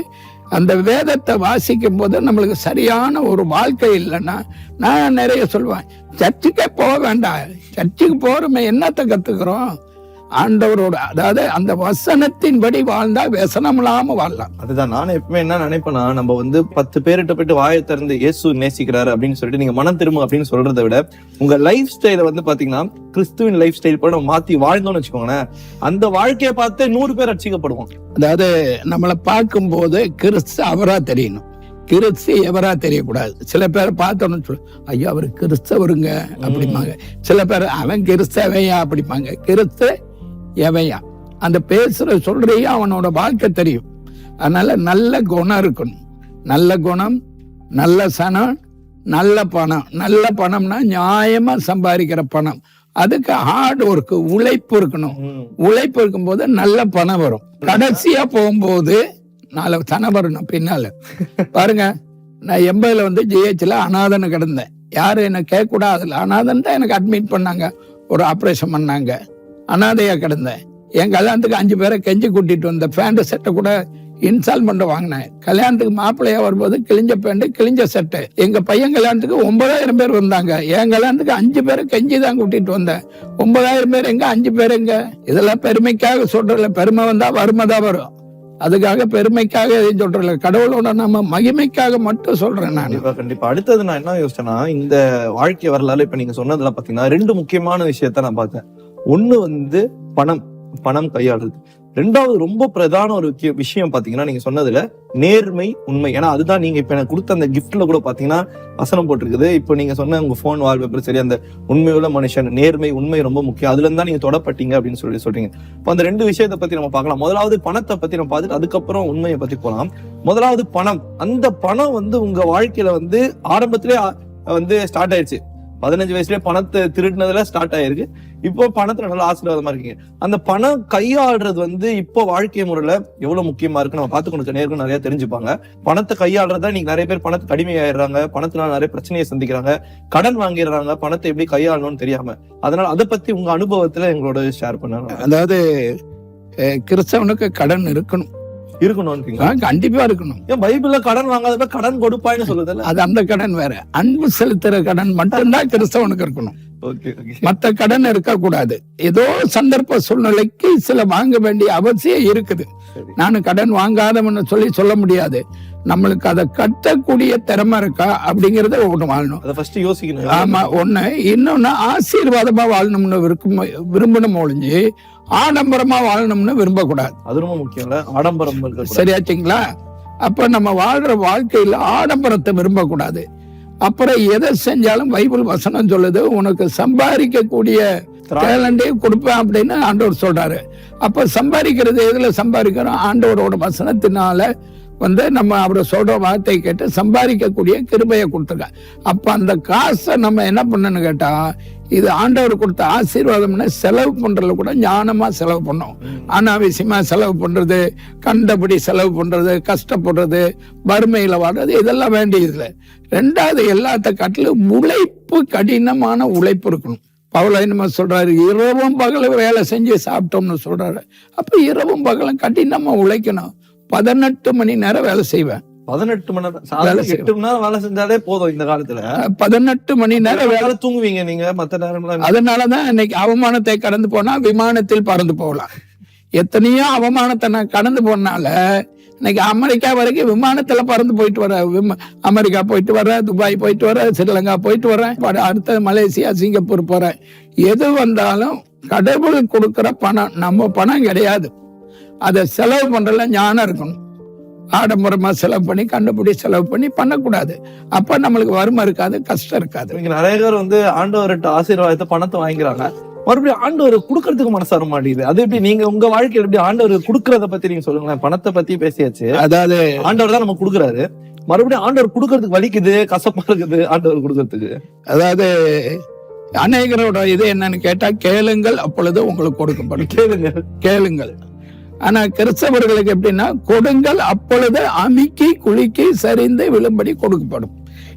அந்த வேதத்தை வாசிக்கும் போது நம்மளுக்கு சரியான ஒரு வாழ்க்கை இல்லைன்னா, நான் நிறைய சொல்லுவேன், சர்ச்சுக்கே போக வேண்டாம். சர்ச்சுக்கு போறோமே என்னத்தை கத்துக்கிறோம்? ஆண்டவரோட, அதாவது அந்த வசனத்தின்படி வாழ்ந்தா व्यसனம் இல்லாம வாழலாம். அதுதான் நானும் எப்பவுமே என்ன நினைப்பேன்னா, நம்ம வந்து 10 பேர்கிட்ட போயிட்டு வாயை திறந்து இயேசு நேசிக்கிறாரு அப்படின்னு சொல்லிட்டு நீங்க மனம் திரும்ப அப்படின்னு சொல்றதை விட, உங்க லைஃப் ஸ்டைல வந்து பாத்தீங்கன்னா கிறிஸ்துவின் லைஃப் ஸ்டைல் போய் நம்ம மாத்தி வாழ்ந்தோம்னு வச்சுக்கோங்களேன், அந்த வாழ்க்கையை பார்த்து 100 பேர் ரட்சிக்கப்படுவோம். அதாவது நம்மளை பார்க்கும் போது கிறிஸ்து அவரா தெரியணும், கிறிஸ்து எவரா தெரியக்கூடாது. சில பேர் பார்த்தோன்னு சொல்லு, ஐயா அவரு கிறிஸ்தவருங்க அப்படிம்பாங்க. சில பேர் அவன் கிறிஸ்தவையா அப்படிம்பாங்க. கிறிஸ்து எவையா, அந்த பேசுற சொல்றையும் அவனோட வாழ்க்கை தெரியும். அதனால நல்ல குணம் இருக்கணும். நல்ல குணம், நல்ல சனம், நல்ல பணம். நல்ல பணம்னா நியாயமா சம்பாதிக்கிற பணம். அதுக்கு ஹார்ட் ஒர்க், உழைப்பு இருக்கணும். உழைப்பு இருக்கும்போது நல்ல பணம் வரும். கடைசியா போகும்போது 4 சனம் வரணும் பின்னால. பாருங்க, நான் 80ல வந்து ஜிஹெச்ல அநாதன்னு கிடந்தேன். யாரும் என்ன கேட்க கூடாது, அநாதன் தான் எனக்கு அட்மிட் பண்ணாங்க. ஒரு ஆப்ரேஷன் பண்ணாங்க. அனாதையா கிடந்தேன். என் கல்யாணத்துக்கு 5 பேரை கெஞ்சி கூட்டிட்டு வந்த பேண்ட் செட்டை கூட இன்ஸ்டால்மெண்ட் வாங்கினேன். கல்யாணத்துக்கு மாப்பிள்ளையா வரும்போது கிழிஞ்ச பேண்ட், கிழிஞ்ச செட்டு. எங்க பையன் கல்யாணத்துக்கு 9000 பேர் வந்தாங்க. என் கல்யாணத்துக்கு 5 பேரை கெஞ்சி தான் கூட்டிட்டு வந்தேன். 9000 பேர் எங்க, 5 பேர் எங்க? இதெல்லாம் பெருமைக்காக சொல்றல. பெருமை வந்தா வறுமைதான் வரும். அதுக்காக பெருமைக்காக எதையும் சொல்றல, கடவுளோட நம்ம மகிமைக்காக மட்டும் சொல்றேன் நான். கண்டிப்பா. அடுத்தது நான் என்ன யோசிச்சேன்னா, இந்த வாழ்க்கை வரலாறு இப்ப நீங்க சொன்னதுல பாத்தீங்கன்னா 2 முக்கியமான விஷயத்த நான் பார்த்தேன். ஒண்ணு வந்து பணம் கையாளுறது. ரெண்டாவது ரொம்ப பிரதான ஒரு விஷயம் பாத்தீங்கன்னா நீங்க சொன்னதுல நேர்மை, உண்மை. ஏன்னா அதுதான் நீங்க இப்ப எனக்கு கொடுத்த அந்த கிஃப்ட்ல கூட பாத்தீங்கன்னா வசனம் போட்டிருக்குது. இப்போ நீங்க சொன்ன உங்க போன் வால்பேப்பர் சரி, அந்த உண்மையுள்ள மனுஷன், நேர்மை, உண்மை ரொம்ப முக்கியம். அதுல இருந்தா நீங்க தொடப்பட்டீங்க அப்படின்னு சொல்றீங்க. இப்போ அந்த ரெண்டு விஷயத்தை பத்தி நம்ம பார்க்கலாம். முதலாவது பணத்தை பத்தி நம்ம பார்த்துட்டு அதுக்கப்புறம் உண்மையை பத்தி போலாம். முதலாவது பணம். அந்த பணம் உங்க வாழ்க்கையில ஆரம்பத்திலே ஸ்டார்ட் ஆயிடுச்சு. 15 வயசுலயே பணத்தை திருடினதுல ஸ்டார்ட் ஆயிருக்கு. இப்போ பணத்துல நல்லா ஆசீர்வாதமா இருக்கீங்க. அந்த பணம் கையாளுறது இப்போ வாழ்க்கை முறையில எவ்வளவு முக்கியமா இருக்கு நம்ம பார்த்து நேருக்கு நிறைய தெரிஞ்சுப்பாங்க. பணத்தை கையாளுறதா நீங்க நிறைய பேர் பணத்துக்கு அடிமையாயிடுறாங்க, பணத்தினால நிறைய பிரச்சனையை சந்திக்கிறாங்க, கடன் வாங்கிடுறாங்க, பணத்தை எப்படி கையாளணும்னு தெரியாம. அதனால அதை பத்தி உங்க அனுபவத்துல எங்களோட ஷேர் பண்ணாங்க. அதாவது கிறிஸ்தவனுக்கு கடன் இருக்கணும், கண்டிப்பா இருக்கணும். ஏன் பைபிள்ல கடன் வாங்காத கடன் கொடுப்பான்னு சொல்லுது? அது அந்த கடன் வேற. அன்பு செலுத்துற கடன் மட்டும்தான் கிறிஸ்தவனுக்கு இருக்கணும். மத்த கடன் இருக்க கூடாது. ஏதோ சந்தர்ப்ப சூழ்நிலைக்கு சில வாங்க வேண்டிய அவசியம் இருக்குது. நானும் கடன் வாங்காதவன்னு சொல்ல முடியாது. நம்மளுக்கு அதை கட்டக்கூடிய திறமை இருக்கா அப்படிங்கறத ஒண்ணு வாழணும். அதை ஃபர்ஸ்ட் யோசிக்கணும். ஆமா, ஒண்ணு. இன்னொன்னு ஆசீர்வாதமா வாழணும்னு விரும்பணும் ஒழிஞ்சு ஆடம்பரமா வாழணும்னு விரும்பக்கூடாது. அது ரொம்ப முக்கியம். ஆடம்பரம் சரியாச்சுங்களா? அப்ப நம்ம வாழ்ற வாழ்க்கையில ஆடம்பரத்தை விரும்பக்கூடாது. அப்புறம் எதை செஞ்சாலும் பைபிள் வசனம் சொல்லுது, உனக்கு சம்பாதிக்க கூடிய டேலண்டே கொடுப்பேன் அப்படின்னு ஆண்டவர் சொல்றாரு. அப்ப சம்பாதிக்கிறது எதுல சம்பாதிக்கிறோம்? ஆண்டவரோட வசனத்தினால நம்ம அவரை சொல்ற வார்த்தை கேட்டு சம்பாதிக்கக்கூடிய கிருபையை கொடுத்துருக்க. அப்ப அந்த காசை நம்ம என்ன பண்ணணும்னு கேட்டா, இது ஆண்டவர் கொடுத்த ஆசீர்வாதம்னா செலவு பண்றதுல கூட ஞானமா செலவு பண்ணோம். அனாவசியமா செலவு பண்றது, கண்டபடி செலவு பண்றது, கஷ்டப்படுறது, வறுமையில வாடுறது, இதெல்லாம் வேண்டியதுல. ரெண்டாவது, எல்லாத்த காட்டிலும் உழைப்பு, கடினமான உழைப்பு இருக்கணும். பவுல் என்ன சொல்றாரு? இரவும் பகலும் வேலை செஞ்சு சாப்பிட்டோம்னு சொல்றாரு. அப்ப இரவும் பகலும் கடினமா உழைக்கணும். 18 மணி நேரம் வேலை செய்வேன். 18 மணி நேரம்? 8 மணி நேரம் வேலை செஞ்சாலே போதும் இந்த காலத்துல. 18 மணி நேரம் வேலை தூங்குவீங்க நீங்க மத்த நேரம்? அதனாலதான் இன்னைக்கு அவமானத்தை கடந்து போனா விமானத்தில் பறந்து போகலாம். எத்தனையோ அவமானத்தை நான் கடந்து போனால இன்னைக்கு அமெரிக்கா வரைக்கும் விமானத்துல பறந்து போயிட்டு வர. அமெரிக்கா போயிட்டு வர, துபாய் போயிட்டு வர, ஸ்ரீலங்கா போயிட்டு வரேன், அடுத்த மலேசியா, சிங்கப்பூர் போறேன். எது வந்தாலும் கடவுள் கொடுக்கிற பணம் நம்ம பணம் கிடையாது. அதை செலவு பண்றதுல ஞானம் இருக்கணும். ஆடம்பரமா செலவு பண்ணி கண்டுபிடி செலவு பண்ணி பண்ணக்கூடாது. அப்ப நம்மளுக்கு வறுமை இருக்காது, கஷ்டம் இருக்காது. நிறைய பேர் ஆண்டவர்கிட்ட ஆசீர்வாதத்தை பணத்தை வாங்கிறாங்க, மறுபடியும் ஆண்டவர் கொடுக்கறதுக்கு மனசு வர மாட்டேங்குது. அது எப்படி நீங்க உங்க வாழ்க்கையில எப்படி ஆண்டவர் கொடுக்கறத பத்தி நீங்க சொல்லுங்களேன். பணத்தை பத்தி பேசியாச்சு. அதாவது ஆண்டவர் தான் நம்ம கொடுக்குறாரு, மறுபடியும் ஆண்டவர் கொடுக்கறதுக்கு வலிக்குது, கசப்பா இருக்குது ஆண்டவர் கொடுக்கறதுக்கு. அதாவது அநேகரோட இது என்னன்னு கேட்டா, கேளுங்கள் அப்பொழுது உங்களுக்கு கொடுக்கப்படும். கேளுங்கள். ஆனா கிறிஸ்தவர்களுக்கு எப்படின்னா, கொடுங்கள் அப்பொழுது அமுக்கி குலுக்கி சரிந்து விழும்படி கொடுக்கப்படும்.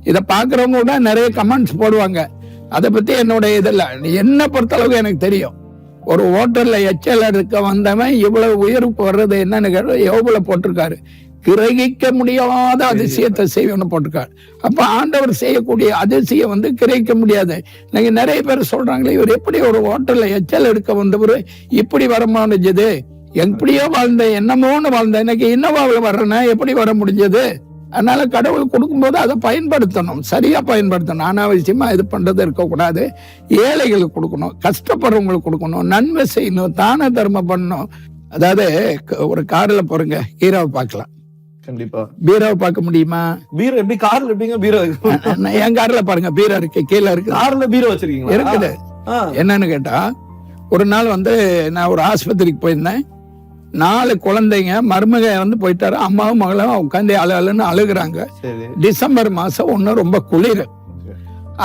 இதை பாக்குறவங்க கூட நிறைய கமெண்ட்ஸ் போடுவாங்க. அதை பத்தி என்னோட இதெல்ல, என்ன பொறுத்தளவுக்கு எனக்கு தெரியும். ஒரு ஹோட்டல்ல எச்சல் எடுக்க வந்தவன் இவ்வளவு உயர்வுக்கு வர்றது என்னன்னு கேட்ட யோபுல போட்டிருக்காரு, கிரகிக்க முடியாத அதிசயத்தை செய்யணும்னு போட்டிருக்காரு. அப்ப ஆண்டவர் செய்யக்கூடிய அதிசயம் கிரகிக்க முடியாது. இன்னைக்கு நிறைய பேர் சொல்றாங்களே, இவர் எப்படி ஒரு ஹோட்டல்ல எச்சல் எடுக்க வந்தவர் இப்படி வரமானது, எப்படியோ வாழ்ந்த, என்னமோன்னு வாழ்ந்த, இன்னைக்கு இன்னவாவில் வர்றேன்னா எப்படி வர முடிஞ்சது? அதனால கடவுள் கொடுக்கும்போது அதை பயன்படுத்தணும், சரியா பயன்படுத்தணும். அனாவசியமா இது பண்றது இருக்கக்கூடாது. ஏழைகளுக்கு கொடுக்கணும், கஷ்டப்படுறவங்களுக்கு கொடுக்கணும், நன்மை செய்யணும், தான தர்மம் பண்ணணும். அதாவது ஒரு கார்ல போறீங்க, ஹீரோவை பார்க்கலாம். கண்டிப்பா பீரோவை பார்க்க முடியுமா? பீரோ எப்படி கார்ல எப்படிங்க பீரோ? என் கார்ல பாருங்க, பீரோ இருக்கு, கீழே இருக்கு. கார்ல பீரோ வச்சிருக்கீங்க? இருக்குது. என்னன்னு கேட்டா, ஒரு நாள் நான் ஒரு ஆஸ்பத்திரிக்கு போயிருந்தேன். 4 குழந்தைங்க, மருமக போயிட்டாரு, அம்மாவும் மகளும் உட்காந்து அழுன்னு அழுகுறாங்க. டிசம்பர் மாசம் ஒண்ணு ரொம்ப குளிர்.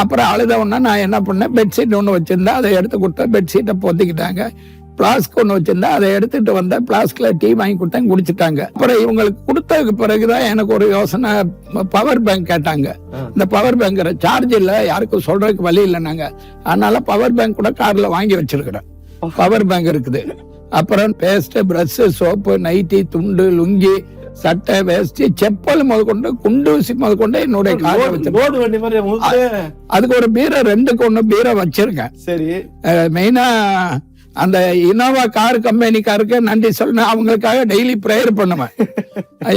அப்புறம் அழுத உடனே நான் என்ன பண்ணேன், பெட்ஷீட் ஒண்ணு வச்சிருந்தேன், அதை எடுத்து கொடுத்தேன். பெட்ஷீட்டை பொத்திக்கிட்டாங்க. பிளாஸ்க் ஒண்ணு வச்சிருந்தேன், அதை எடுத்துட்டு வந்தேன். பிளாஸ்க்ல டீ வாங்கி கொடுத்தேன், குடிச்சிட்டாங்க. அப்புறம் இவங்களுக்கு கொடுத்ததுக்கு பிறகுதான் எனக்கு ஒரு யோசனை. பவர் பேங்க் கேட்டாங்க. இந்த பவர் பேங்க் சார்ஜ் இல்ல, யாருக்கும் சொல்றதுக்கு வழி இல்லைன்னாங்க. அதனால பவர் பேங்க் கூட கார்ல வாங்கி வச்சிருக்கிறேன். பவர் பேங்க் இருக்குது. அப்புறம் பேஸ்ட், பிரஷ், சோப்பு, நைட்டி, துண்டு, லுங்கி, சட்டை, வேஸ்ட், செப்பல் முதற்கொண்டு, குண்டூசி முதற்கொண்டு என்னுடைய கார்ல வச்சிருக்கேன். அதுக்கு ஒரு பீரோ, 2க்கு 1 பீரோ வச்சிருக்கேன். சரி. மெயினா அந்த இனோவா கார் கம்பெனிக்காருக்கு நன்றி சொல்லணும், அவங்களுக்காக டெய்லி ப்ரேயர் பண்ணுவேன்.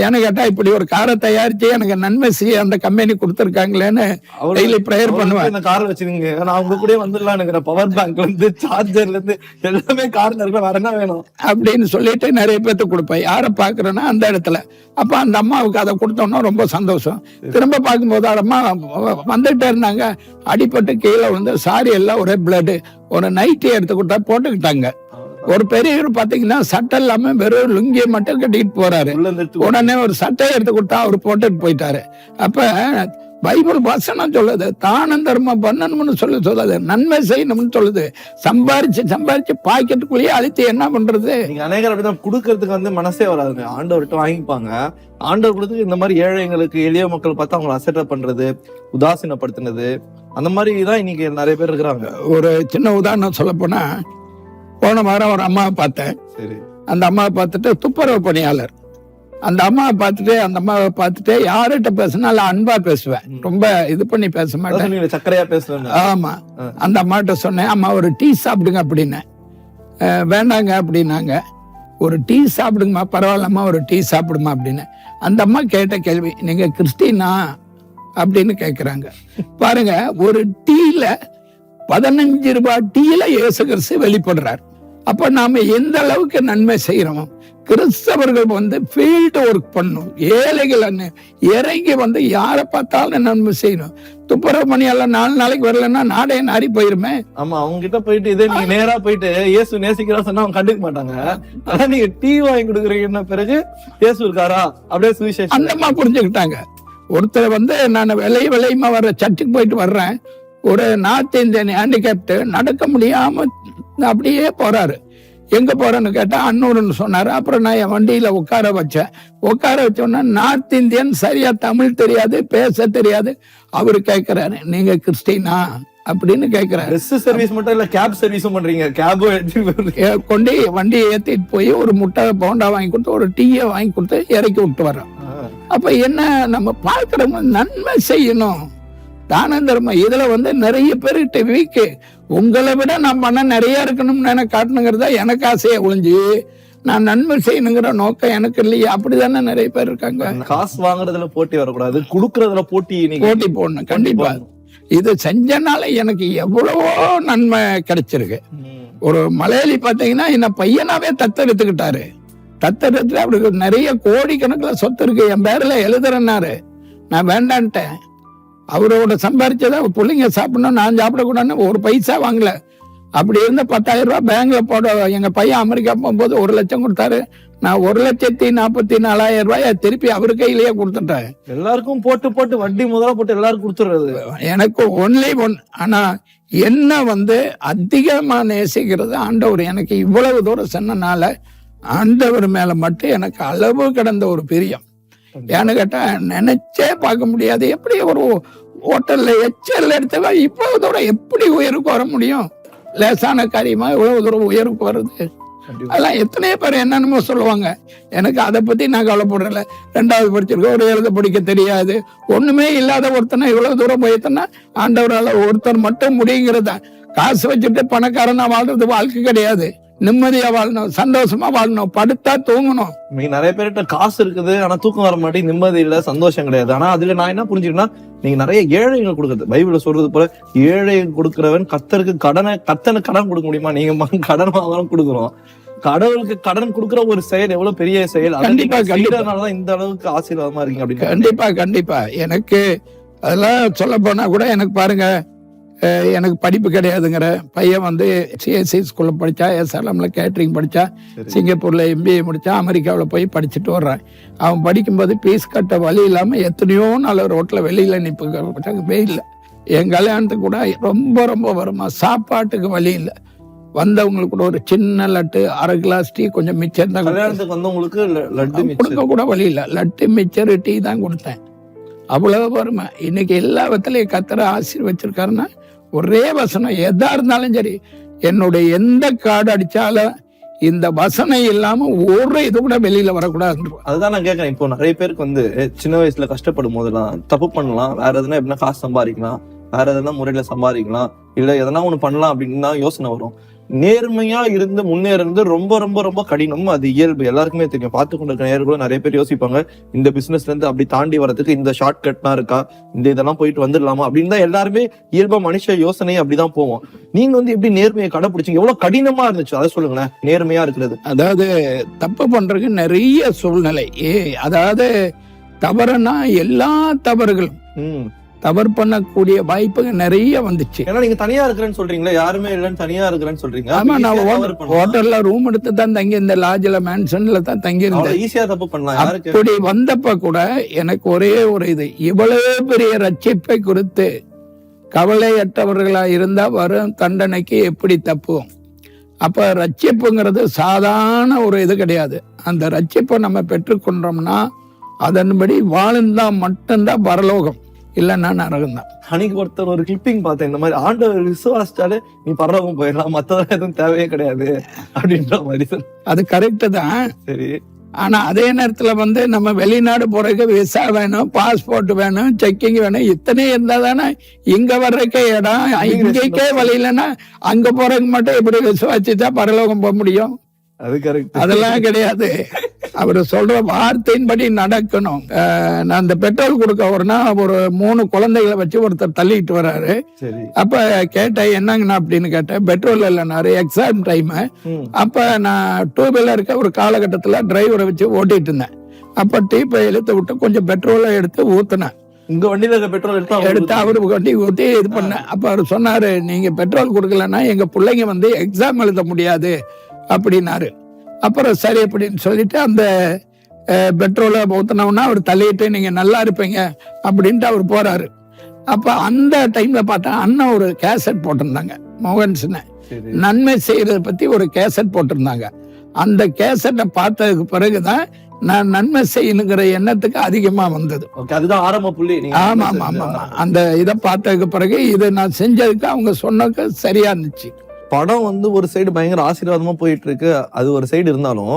ஏன்னு கேட்டா இப்படி ஒரு காரை தயாரிச்சு எனக்கு நன்மை செய்ய அந்த கம்பெனி கொடுத்துருக்காங்களேன்னு டெய்லி ப்ரேயர் பண்ணுவேன். இந்த கார் வச்சிருக்கீங்க, நான் அவங்க கூட வந்துடலாம், பவர் பேங்க்ல இருந்து சார்ஜர்ல இருந்து எல்லாமே கார்ல இருக்க, வேற என்ன வேணும் அப்படின்னு சொல்லிட்டு நிறைய பேர்த்து கொடுப்பேன். யாரை பாக்குறேன்னா அந்த இடத்துல. அப்ப அந்த அம்மாவுக்கு அதை கொடுத்தோம்னா ரொம்ப சந்தோஷம். திரும்ப பார்க்கும்போது அம்மா வந்துகிட்டே இருந்தாங்க, அடிபட்டு கீழே வந்து சாரி எல்லாம் ஒரே பிளட், ஒரு நைட்டி எடுத்து கொடுத்தா போட்டுக்கிட்டாங்க. ஒரு பெரியவர் பாத்தீங்கன்னா சட்டை இல்லாம வெறும் லுங்கியை மட்டும் கட்டிட்டு போறாரு. உடனே ஒரு சட்டையை எடுத்து கொடுத்தா அவர் போட்டுட்டு போயிட்டாரு. அப்ப பைபிள் வசனம் சொல்லுது தானம் தர்மம் பண்ணணும்னு சொல்லுது, நன்மை செய்யணும்னு சொல்லுது. சம்பாரிச்சு பாக்கெட்டுக்குள்ளேயே அழுத்தி என்ன பண்றது? நீங்க அநேகர் அப்படிதான் கொடுக்கறதுக்கு வந்து மனசே வராதுங்க. ஆண்டவர்கிட்ட வாங்கிப்பாங்க. ஆண்டவர் கொடுத்து இந்த மாதிரி ஏழைங்களுக்கு எளிய மக்கள் பார்த்து அவங்களை அசெப்ட் பண்றது, உதாசீனப்படுத்தினது, அந்த மாதிரி தான் இன்னைக்கு நிறைய பேர் இருக்கிறாங்க. ஒரு சின்ன உதாரணம் சொல்ல போனா, போன வாரம் ஒரு அம்மாவை பார்த்தேன். சரி. அந்த அம்மாவை பார்த்துட்டு துப்புரவு பணியாளர். அந்த அம்மாவை பார்த்துட்டு யார்கிட்ட பேசினாலும் அன்பா பேசுவேன், ரொம்ப இது பண்ணி பேச மாட்டேன், சக்கரையா பேசுவேன். ஆமா. அந்த அம்மாட்ட சொன்னேன், அம்மா ஒரு டீ சாப்பிடுங்க அப்படின்னு. வேண்டாங்க அப்படின்னாங்க. ஒரு டீ சாப்பிடுங்கம்மா, பரவாயில்லம்மா ஒரு டீ சாப்பிடுமா அப்படின்னு. அந்த அம்மா கேட்ட கேள்வி, நீங்க கிறிஸ்டினா அப்படின்னு கேட்கிறாங்க. பாருங்க, ஒரு டீல 15 ரூபாய் டீல இயேசு கிறிஸ்து வெளிப்படுறார். அப்ப நாம எந்த அளவுக்கு நன்மை செய்யறோம்? கிறிஸ்தவர்கள் வந்து ஃபீல்டு ஒர்க் பண்ணும், ஏழைகள் இறங்கி வந்து யாரை பார்த்தாலும் நன்மை செய்யணும். துப்புரவு பணியாளர் 4 நாளைக்கு வரலன்னா நாடே நாரி போயிருமே. ஆமா, அவங்க கிட்ட போயிட்டு இதே நீங்க நேரா போயிட்டு இயேசு நேசிக்கிறா சொன்னா அவங்க கண்டுக்க மாட்டாங்க. ஆனா நீங்க டீ வாங்கி கொடுக்குறீங்கன்னா பிறகு இயேசு இருக்காரா அப்படியே சுவிசேஷம் அந்தமா புரிஞ்சுக்கிட்டாங்க. ஒருத்தர் வந்து நான் விலையுமா வர்ற சர்ச்சுக்கு போயிட்டு வர்றேன், ஒரு நார்த் இந்தியன் ஹேண்டிகேப்டு நடக்க முடியாம அப்படியே போறாரு. எங்க போறேன்னு கேட்டா அன்னூர்னு சொன்னாரு. அப்புறம் நான் என் வண்டியில உட்கார வச்சோன்னா நார்த் இந்தியன், சரியா தமிழ் தெரியாது, பேச தெரியாது. அவரு கேட்கிறாரு, நீங்க கிறிஸ்டினா அப்படின்னு கேட்கிறாரு. பஸ் சர்வீஸ் மட்டும் இல்ல, கேப் சர்வீஸும் பண்றீங்க. கேப் கொண்டு வண்டியை ஏத்திட்டு போய் ஒரு முட்டை போண்டா வாங்கி கொடுத்து ஒரு டீயை வாங்கி கொடுத்து இறக்கி விட்டு வர்றோம். அப்ப என்ன, நம்ம பார்க்கிறவங்க நன்மை செய்யணும், தானம் தர்மம். இதுல வந்து நிறைய பேர்கிட்ட வீக்கு, உங்களை விட நான் பண்ண நிறைய இருக்கணும்னு எனக்கு காட்டணுங்கிறதா எனக்கு ஆசையை ஒழிஞ்சு நான் நன்மை செய்யணுங்கிற நோக்கம் எனக்கு இல்லையே. அப்படிதானே நிறைய பேர் இருக்காங்க. காசு வாங்குறதுல போட்டி வரக்கூடாது, கொடுக்கறதுல போட்டி போடணும். கண்டிப்பா இது செஞ்சனால எனக்கு எவ்வளவோ நன்மை கிடைச்சிருக்கு. ஒரு மலையாளி பாத்தீங்கன்னா என்ன பையனாவே தத்தெடுத்துக்கிட்டாரு. தத்தெடுத்து அவருக்கு நிறைய கோடிக்கணக்கில் சொத்து இருக்கு, என் பேர்ல எழுதுறேன்னாரு. நான் வேண்டான்ட்டேன். அவரோட சம்பாரிச்சதை பிள்ளைங்க சாப்பிடணும், நான் சாப்பிடக்கூடாதுன்னு ஒரு பைசா வாங்கல. அப்படி இருந்த 10,000 ரூபாய் பேங்க்ல போட, எங்க பையன் அமெரிக்கா போகும்போது 1 லட்சம் கொடுத்தாரு. நான் 1,44,000 ரூபாய திருப்பி அவர் கையிலேயே கொடுத்துட்டேன். எல்லாருக்கும் போட்டு வட்டி முதல்ல போட்டு எல்லாரும் கொடுத்துடுறது. எனக்கு ஒன்லி ஒன். ஆனா என்ன வந்து அதிகமா நேசிக்கிறது ஆண்டவர். எனக்கு இவ்வளவு தூரம் சொன்னனால ஆண்டவர் மேல மட்டும் எனக்கு அளவு கடந்த ஒரு பிரியம். ஏன்னு கேட்டா நினைச்சே பார்க்க முடியாது. எப்படி ஒரு ஹோட்டல்ல எச்சல் எடுத்தவா இவ்வளவு தூரம் எப்படி உயருக்கு வர முடியும்? லேசான காரியமா இவ்வளவு தூரம் உயருக்கு வருது. அதெல்லாம் எத்தனையோ பேர் என்னென்னமோ சொல்லுவாங்க. எனக்கு அதை பத்தி நான் கவலைப்படுறல. 2வது படிச்சிருக்கோம், ஒரு எழுத படிக்க தெரியாது, ஒண்ணுமே இல்லாத ஒருத்தனை இவ்வளவு தூரம் போயிட்டோன்னா ஆண்டவரால ஒருத்தர் மட்டும் முடியுங்கிறதா. காசு வச்சுட்டு பணக்காரனா வாழ்றது வாழ்க்கை கிடையாது. நிம்மதியா வாழணும், சந்தோஷமா வாழணும், படுத்தா தூங்கணும். நீங்க நிறைய பேர்கிட்ட காசு இருக்குது, ஆனா தூக்கம் வர மாட்டேன், நிம்மதி இல்ல, சந்தோஷம் கிடையாது. ஆனா அதுல நான் என்ன புரிஞ்சுக்கணும்னா, நீங்க நிறைய ஏழைகள் கொடுக்குறது, பைபிள்ல சொல்றது போல ஏழை கொடுக்கிறவன் கர்த்தருக்கு கர்த்தனுக்கு கடன் கொடுக்க முடியுமா? நீங்க கடன் வாங்கணும் கொடுக்குறோம். கடவுளுக்கு கடன் கொடுக்குற ஒரு செயல் எவ்வளவு பெரிய செயல். கண்டிப்பாதான் இந்த அளவுக்கு ஆசீர்வாதமா இருக்கீங்க அப்படின்னு. கண்டிப்பா எனக்கு அதெல்லாம் சொல்ல போனா கூட எனக்கு பாருங்க, எனக்கு படிப்பு கிடையாதுங்கிற பையன் வந்து சிஎஸ்சி ஸ்கூல்ல படிச்சா, எஸ்ஆர்எம்ல கேட்டரிங் படிச்சா, சிங்கப்பூர்ல MBA முடிச்சா, அமெரிக்காவில் போய் படிச்சுட்டு வர்றான். அவன் படிக்கும்போது பீஸ் கட்ட வழி இல்லாம எத்தனையோ நாள் ரோட்ல வெளியில நிற்பே இல்லை. என் கல்யாணத்துக்கு கூட ரொம்ப ரொம்ப வருமா, சாப்பாட்டுக்கு வழி இல்லை. வந்தவங்களுக்கு கூட ஒரு சின்ன லட்டு, 1/2 கிளாஸ் டீ, கொஞ்சம் மிச்சர் தான். கல்யாணத்துக்கு வந்தவங்களுக்கு லட்டு கொடுக்க கூட வழி இல்லை. லட்டு மிச்சர் டீ தான் கொடுத்தேன். அவ்வளவு வருமா. இன்னைக்கு எல்லா விதத்திலையும் கர்த்தர் ஆசீர்வச்சிருக்காருன்னா ஒரே வசனம் எதா இருந்தாலும் சரி, என்னுடைய எந்த கார்டு அடிச்சாலும் இந்த வசனம் இல்லாம ஒரு இது கூட வெளியில வரக்கூடாது. அதுதான் நான் கேட்கறேன். இப்போ நிறைய பேருக்கு வந்து சின்ன வயசுல கஷ்டப்படும் போதெல்லாம் தப்பு பண்ணலாம், வேற எதுனா எப்படின்னா காசு சம்பாதிக்கலாம், வேற எதனா முறையில சம்பாதிக்கலாம், இல்ல எதனா ஒண்ணு பண்ணலாம் அப்படின்னு தான் யோசனை வரும். நேர்மையா இருந்து முன்னேறது ரொம்ப ரொம்ப ரொம்ப கடினம். அது இயல்பு, எல்லாருக்குமே தெரியும். பார்த்து கொண்டிருக்க நேயர்களும் நிறைய பேர் யோசிப்பாங்க, இந்த பிசினஸ்ல இருந்து அப்படி தாண்டி வரதுக்கு இந்த ஷார்ட் கட்லாம் இருக்கா, இந்த இதெல்லாம் போயிட்டு வந்துடலாமா அப்படின்னு தான் எல்லாருமே இயல்பா மனுஷ யோசனை அப்படிதான் போவோம். நீங்க வந்து எப்படி நேர்மையை கடைபிடிச்சீங்க? எவ்வளவு கடினமா இருந்துச்சு அதை சொல்லுங்களேன், நேர்மையா இருக்கிறது. அதாவது தப்பு பண்றதுக்கு நிறைய சூழ்நிலை. அதாவது தவறுனா எல்லா தவறுகளும் தவறு பண்ணக்கூடிய வாய்ப்புகள் நிறைய வந்துச்சு. ஏன்னா நீங்க தனியா இருக்கிறேன்னு சொல்றீங்களா, யாருமே இல்லைன்னு தனியா இருக்கிறேன்னு சொல்றீங்க. ஆமா, நான் ஹோட்டல்ல ரூம் எடுத்து தான் தங்கி, இந்த லாட்ஜ்ல மேன்ஷன்ல தான் தங்கி இருந்தேன். ஈஸியா தப்பு பண்ணலாம். அப்படி வந்தப்ப கூட எனக்கு ஒரே ஒரு இது, இவ்வளவு பெரிய ரட்சிப்பை குறித்து கவலையற்றவர்களா இருந்தா வரும் தண்டனைக்கு எப்படி தப்புவோம்? அப்ப ரட்சிப்புங்கிறது சாதாரண ஒரு இது கிடையாது. அந்த ரட்சிப்பை நம்ம பெற்றுக்கொண்டோம்னா அதன்படி வாழ்ந்தா மட்டும்தான் பரலோகம், இல்லைன்னா நரகம் தான். அன்னைக்கு ஒருத்தர் ஒரு கிளிப்பிங் பார்த்தேன், இந்த மாதிரி ஆண்டவர் விசுவாசிச்சாலே நீ பரலோகம் போயிடலாம், மத்ததெல்லாம் எதுவும் தேவையே கிடையாது அப்படின்ற மாதிரி. அது கரெக்டு தான். சரி, ஆனா அதே நேரத்துல வந்து நம்ம வெளிநாடு போறதுக்கு விசா வேணும், பாஸ்போர்ட் வேணும், செக்கிங் வேணும், இத்தனை இருந்தா தானே இங்க வர்றதுக்கே இடம். இங்கேக்கே வழி இல்லைன்னா அங்க போறதுக்கு மட்டும் எப்படி விசுவாசிச்சா பரலோகம் போக முடியும்? அது கரெக்ட். அதெல்லாம் கிடையாது. அவர் சொல்ற வார்த்தையின்படி நடக்கணும். நான் அந்த பெட்ரோல் கொடுக்க வரனா ஒரு 3 குழந்தைகளை வச்சு ஒருத்தர் தள்ளிட்டு வர்றாரு. அப்ப கேட்டேன், என்னங்கண்ணா அப்படின்னு கேட்டேன். பெட்ரோல் இல்லைன்னாரு, எக்ஸாம் டைம். அப்ப நான் 2 வீலருக்கு ஒரு காலகட்டத்துல டிரைவரை வச்சு ஓட்டிட்டு இருந்தேன். அப்ப டீப்பை இழுத்து விட்டு கொஞ்சம் பெட்ரோலை எடுத்து ஊத்துனேன். உங்க வண்டியில பெட்ரோல் எடுத்து அவரு வண்டி ஊத்தி இது பண்ணேன். அப்ப அவர் சொன்னாரு, நீங்க பெட்ரோல் கொடுக்கலன்னா எங்க பிள்ளைங்க வந்து எக்ஸாம் எழுத முடியாது அப்படின்னாரு. அப்புறம் சரி அப்படின்னு சொல்லிட்டு அந்த பெட்ரோலை ஊத்தினோம்னா அவர் தள்ளிட்டு நீங்க நல்லா இருப்பீங்க அப்படின்ட்டு அவர் போறாரு. அப்ப அந்த டைம்ல பார்த்தா அண்ணன் ஒரு கேசட் போட்டிருந்தாங்க, மோகன்ஸ்னு நன்மை செய்யறத பத்தி ஒரு கேசட் போட்டிருந்தாங்க. அந்த கேசட்டை பார்த்ததுக்கு பிறகுதான் நான் நன்மை செய்யணுங்கிற எண்ணத்துக்கு அதிகமா வந்தது. அதுதான் ஆரம்ப புள்ளி. ஆமா ஆமா ஆமா, அந்த இதை பார்த்ததுக்கு பிறகு இதை நான் செஞ்சதுக்கு அவங்க சொன்னதுக்கு சரியா இருந்துச்சு. படம் வந்து ஒரு சைடு பயங்கர ஆசீர்வாதமா போயிட்டு இருக்கு, அது ஒரு சைடு இருந்தாலும்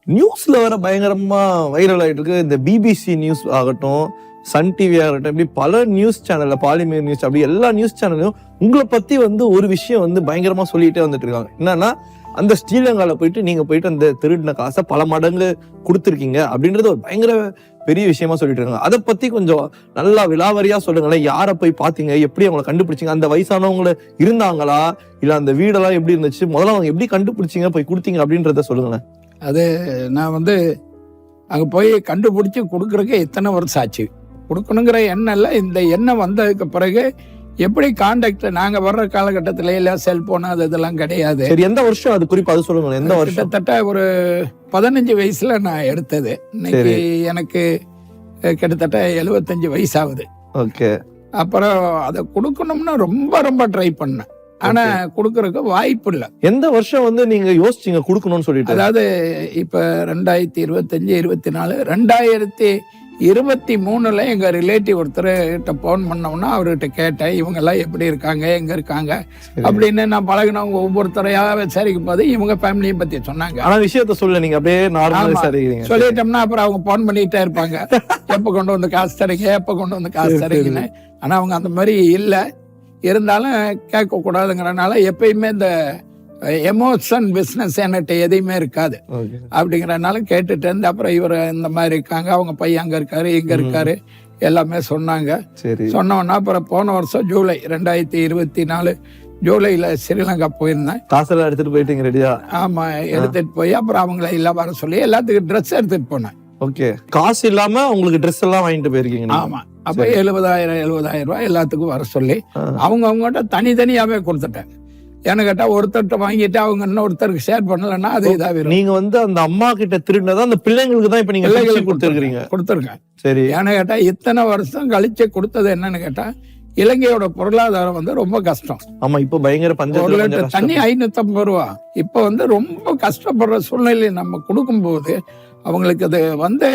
நியூஸ்ல வர பயங்கரமா வைரல் ஆயிட்டு இருக்கு. இந்த பிபிசி நியூஸ் ஆகட்டும், சன் டிவி ஆகட்டும், இப்படி பல நியூஸ் சேனல்ல, பாலிமர் நியூஸ், அப்படி எல்லா நியூஸ் சேனல்லையும் உங்களை பத்தி வந்து ஒரு விஷயம் வந்து பயங்கரமா சொல்லிட்டே வந்துட்டு இருக்காங்க. என்னன்னா, அந்த ஸ்ரீலங்கால போயிட்டு நீங்க போயிட்டு அந்த திருடின காசை பல மடங்கு கொடுத்துருக்கீங்க அப்படின்றது ஒரு பயங்கர பெரிய விஷயமா சொல்லிட்டு இருக்காங்க. அதை பத்தி கொஞ்சம் நல்லா விலாவரியா சொல்லுங்களேன். யாரை போய் பாத்தீங்க, எப்படி அவங்களை கண்டுபிடிச்சீங்க, அந்த வயசானவங்களை இருந்தாங்களா, இல்ல அந்த வீடெல்லாம் எப்படி இருந்துச்சு, முதல்ல அவங்க எப்படி கண்டுபிடிச்சீங்க, போய் கொடுத்தீங்க அப்படின்றத சொல்லுங்களேன். அது நான் வந்து அங்க போய் கண்டுபிடிச்சி கொடுக்கறதுக்கு எத்தனை வருஷம் ஆச்சு. கொடுக்கணுங்கிற எண்ணம் இல்லை. இந்த எண்ணம் வந்ததுக்கு பிறகு எப்படி கான்டாக்ட், நாங்க வர்ற காலகட்டத்தில இல்ல செல்போன் அது இதெல்லாம் கிடையாது. சரி, எந்த வருஷம் அது குறிப்பா அது சொல்லுங்க. எந்த வருஷம்? கிட்டத்தட்ட ஒரு 15 வயசுல நான் எடுத்தது. இன்னைக்கு எனக்கு கிட்டத்தட்ட 75 வயசு ஆகுது. ஓகே. அப்புறம் அதை கொடுக்கணும்னு ரொம்ப ரொம்ப ட்ரை பண்ணேன். ஆனா கொடுக்கறதுக்கு வாய்ப்பு இல்லை. எந்த வருஷம் வந்து நீங்க யோசிச்சீங்க கொடுக்கணும்னு சொல்லிட்டு? அதாவது இப்ப 2025, 24, 2023 எங்க ரிலேட்டிவ் ஒருத்தர்கிட்ட போன் பண்ணோம்னா அவர்கிட்ட கேட்டேன், இவங்க எல்லாம் எப்படி இருக்காங்க, எங்க இருக்காங்க அப்படின்னு. நான் பழகினவங்க ஒவ்வொருத்தரையா விசாரிக்கும் போது இவங்க ஃபேமிலியை பத்தி சொன்னாங்க. ஆனா விஷயத்த சொல்ல நீங்க அப்படியே நார்மலா சொல்லிட்டோம்னா அப்புறம் அவங்க போன் பண்ணிட்டே இருப்பாங்க, எப்ப கொண்டு வந்து காசு தரீங்க, எப்ப கொண்டு வந்து காசு தரீங்கன்னு. ஆனா அவங்க அந்த மாதிரி இல்லை. இருந்தாலும் கேட்க கூடாதுங்கிறனால எப்பயுமே இந்த எமோஷன் பிசினஸ் என்கிட்ட எதையுமே இருக்காது. அப்படிங்கிறனால கேட்டுட்டு இருந்து அப்புறம் இவர் இந்த மாதிரி இருக்காங்க, அவங்க பையன் அங்க இருக்காரு, இங்க இருக்காரு, எல்லாமே சொன்னாங்க. சொன்னோன்னா அப்புறம் போன வருஷம் ஜூலை 2024 ஜூலைல ஸ்ரீலங்கா போயிருந்தேன். காசெல்லாம் எடுத்துட்டு போயிட்டீங்க ரெடியா? ஆமா, எடுத்துட்டு போய் அப்புறம் அவங்கள எல்லாம் வர சொல்லி எல்லாத்துக்கும் ட்ரெஸ் எடுத்துட்டு போனேன். ஓகே. காசு இல்லாம உங்களுக்கு ட்ரெஸ் எல்லாம் வாங்கிட்டு போயிருக்கீங்க? ஆமா. அப்ப 70,000 ரூபாய் எல்லாத்துக்கும் வர சொல்லி அவங்ககிட்ட தனித்தனியாவே கொடுத்துட்டேன். ஏன்னு கேட்டா ஒருத்தர்கிட்ட வாங்கிட்டு அவங்க இன்னொருத்தருக்கு ஷேர் பண்ணலன்னா அது இதாவே. நீங்க வந்து அந்த அம்மா கிட்ட திருடினதான் அந்த பிள்ளைங்களுக்கு தான் இப்ப நீங்க கொடுத்துருக்கேன். சரி. ஏன்னு கேட்டா இத்தனை வருஷம் கழிச்சு கொடுத்தது என்னன்னு கேட்டா, இலங்கையோட பொருளாதாரம் வந்து ரொம்ப கஷ்டம். ஆமா, இப்ப பயங்கர பஞ்சம். தண்ணி 550 ரூபா. இப்ப வந்து ரொம்ப கஷ்டப்படுற சூழ்நிலையை நம்ம கொடுக்கும் போது அவங்களுக்கு அது வந்து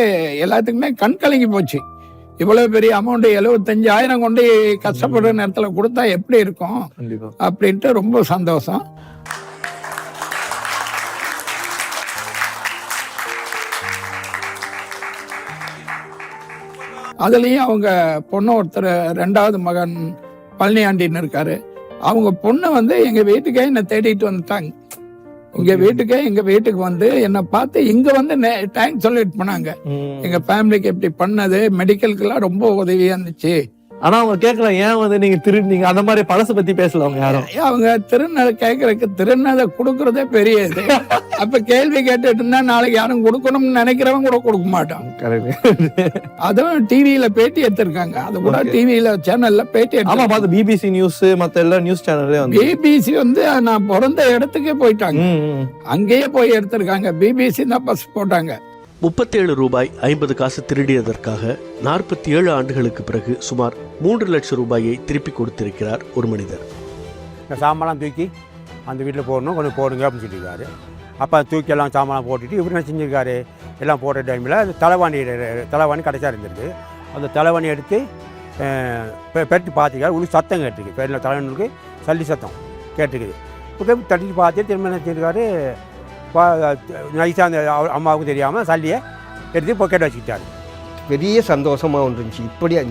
எல்லாத்துக்குமே கண் கலங்கி போச்சு. இவ்வளவு பெரிய அமௌண்ட் 75,000 கொண்டு கஷ்டப்படுற நேரத்துல கொடுத்தா எப்படி இருக்கும் அப்படின்ட்டு ரொம்ப சந்தோஷம். அதுலயும் அவங்க பொண்ணு ஒருத்தர், 2வது மகன் பழனியாண்டின்னு இருக்காரு. அவங்க பொண்ணு வந்து எங்க வீட்டுக்கே என்ன தேடிட்டு வந்துட்டாங்க. எங்க வீட்டுக்கு வந்து என்னை பார்த்து இங்க வந்து தேங்க்ஸ் சொல்லிட்டு போனாங்க. எங்க ஃபேமிலிக்கு எப்படி பண்ணது, மெடிக்கலுக்கெல்லாம் ரொம்ப உதவியா இருந்துச்சு. ஆனா அவங்க கேட்கலாம், ஏன் வந்து நீங்க திருநீங்க அந்த மாதிரி பழச பத்தி பேசல அவங்க யாரும். அவங்க திருநதை கேட்கறதுக்கு திருநதை கொடுக்கறதே பெரிய இது. அப்ப கேள்வி கேட்டுட்டு இருந்தா நாளைக்கு யாரும் கொடுக்கணும்னு நினைக்கிறவங்க கூட கொடுக்க மாட்டான். அதுவும் டிவியில பேட்டி எடுத்திருக்காங்க. அது கூட டிவியில சேனல்ல பேட்டி ஆமா பார்த்து பிபிசி நியூஸ் மத்த எல்லா நியூஸ் சேனல்ல பிபிசி வந்து நான் பிறந்த இடத்துக்கே போயிட்டாங்க. அங்கேயே போய் எடுத்திருக்காங்க. பிபிசி தான் பஸ் போட்டாங்க. 37 ரூபாய் 50 காசு திருடியதற்காக 47 ஆண்டுகளுக்கு பிறகு சுமார் 3 லட்சம் ரூபாயை திருப்பி கொடுத்திருக்கிறார் ஒரு மனிதர். இந்த சாமான்லாம் தூக்கி அந்த வீட்டில் போடணும், கொஞ்சம் போடுங்க அப்படின்னு சொல்லியிருக்காரு. அப்போ தூக்கி எல்லாம் சாமான் போட்டுட்டு இவர் என்ன செஞ்சுருக்காரு, எல்லாம் போடுற டைமில் அந்த தலைவாணி கடைசியாக இருந்திருக்கு. அந்த தலைவாணி எடுத்து பெட்டி பார்த்துக்காரு. உள்ள சத்தம் கேட்டிருக்கு, பேரில் தலைவனுக்கு சல்லி சத்தம் கேட்டிருக்குது. இப்போ தட்டிட்டு பார்த்து திரும்ப என்ன செஞ்சிருக்காரு, நைஸாக அந்த அம்மாவுக்கும் தெரியாமல் சல்லியை எடுத்து பொக்கெட் வச்சுக்கிட்டாரு. பெரிய சந்தோஷமாக இருந்துச்சு. இப்படியா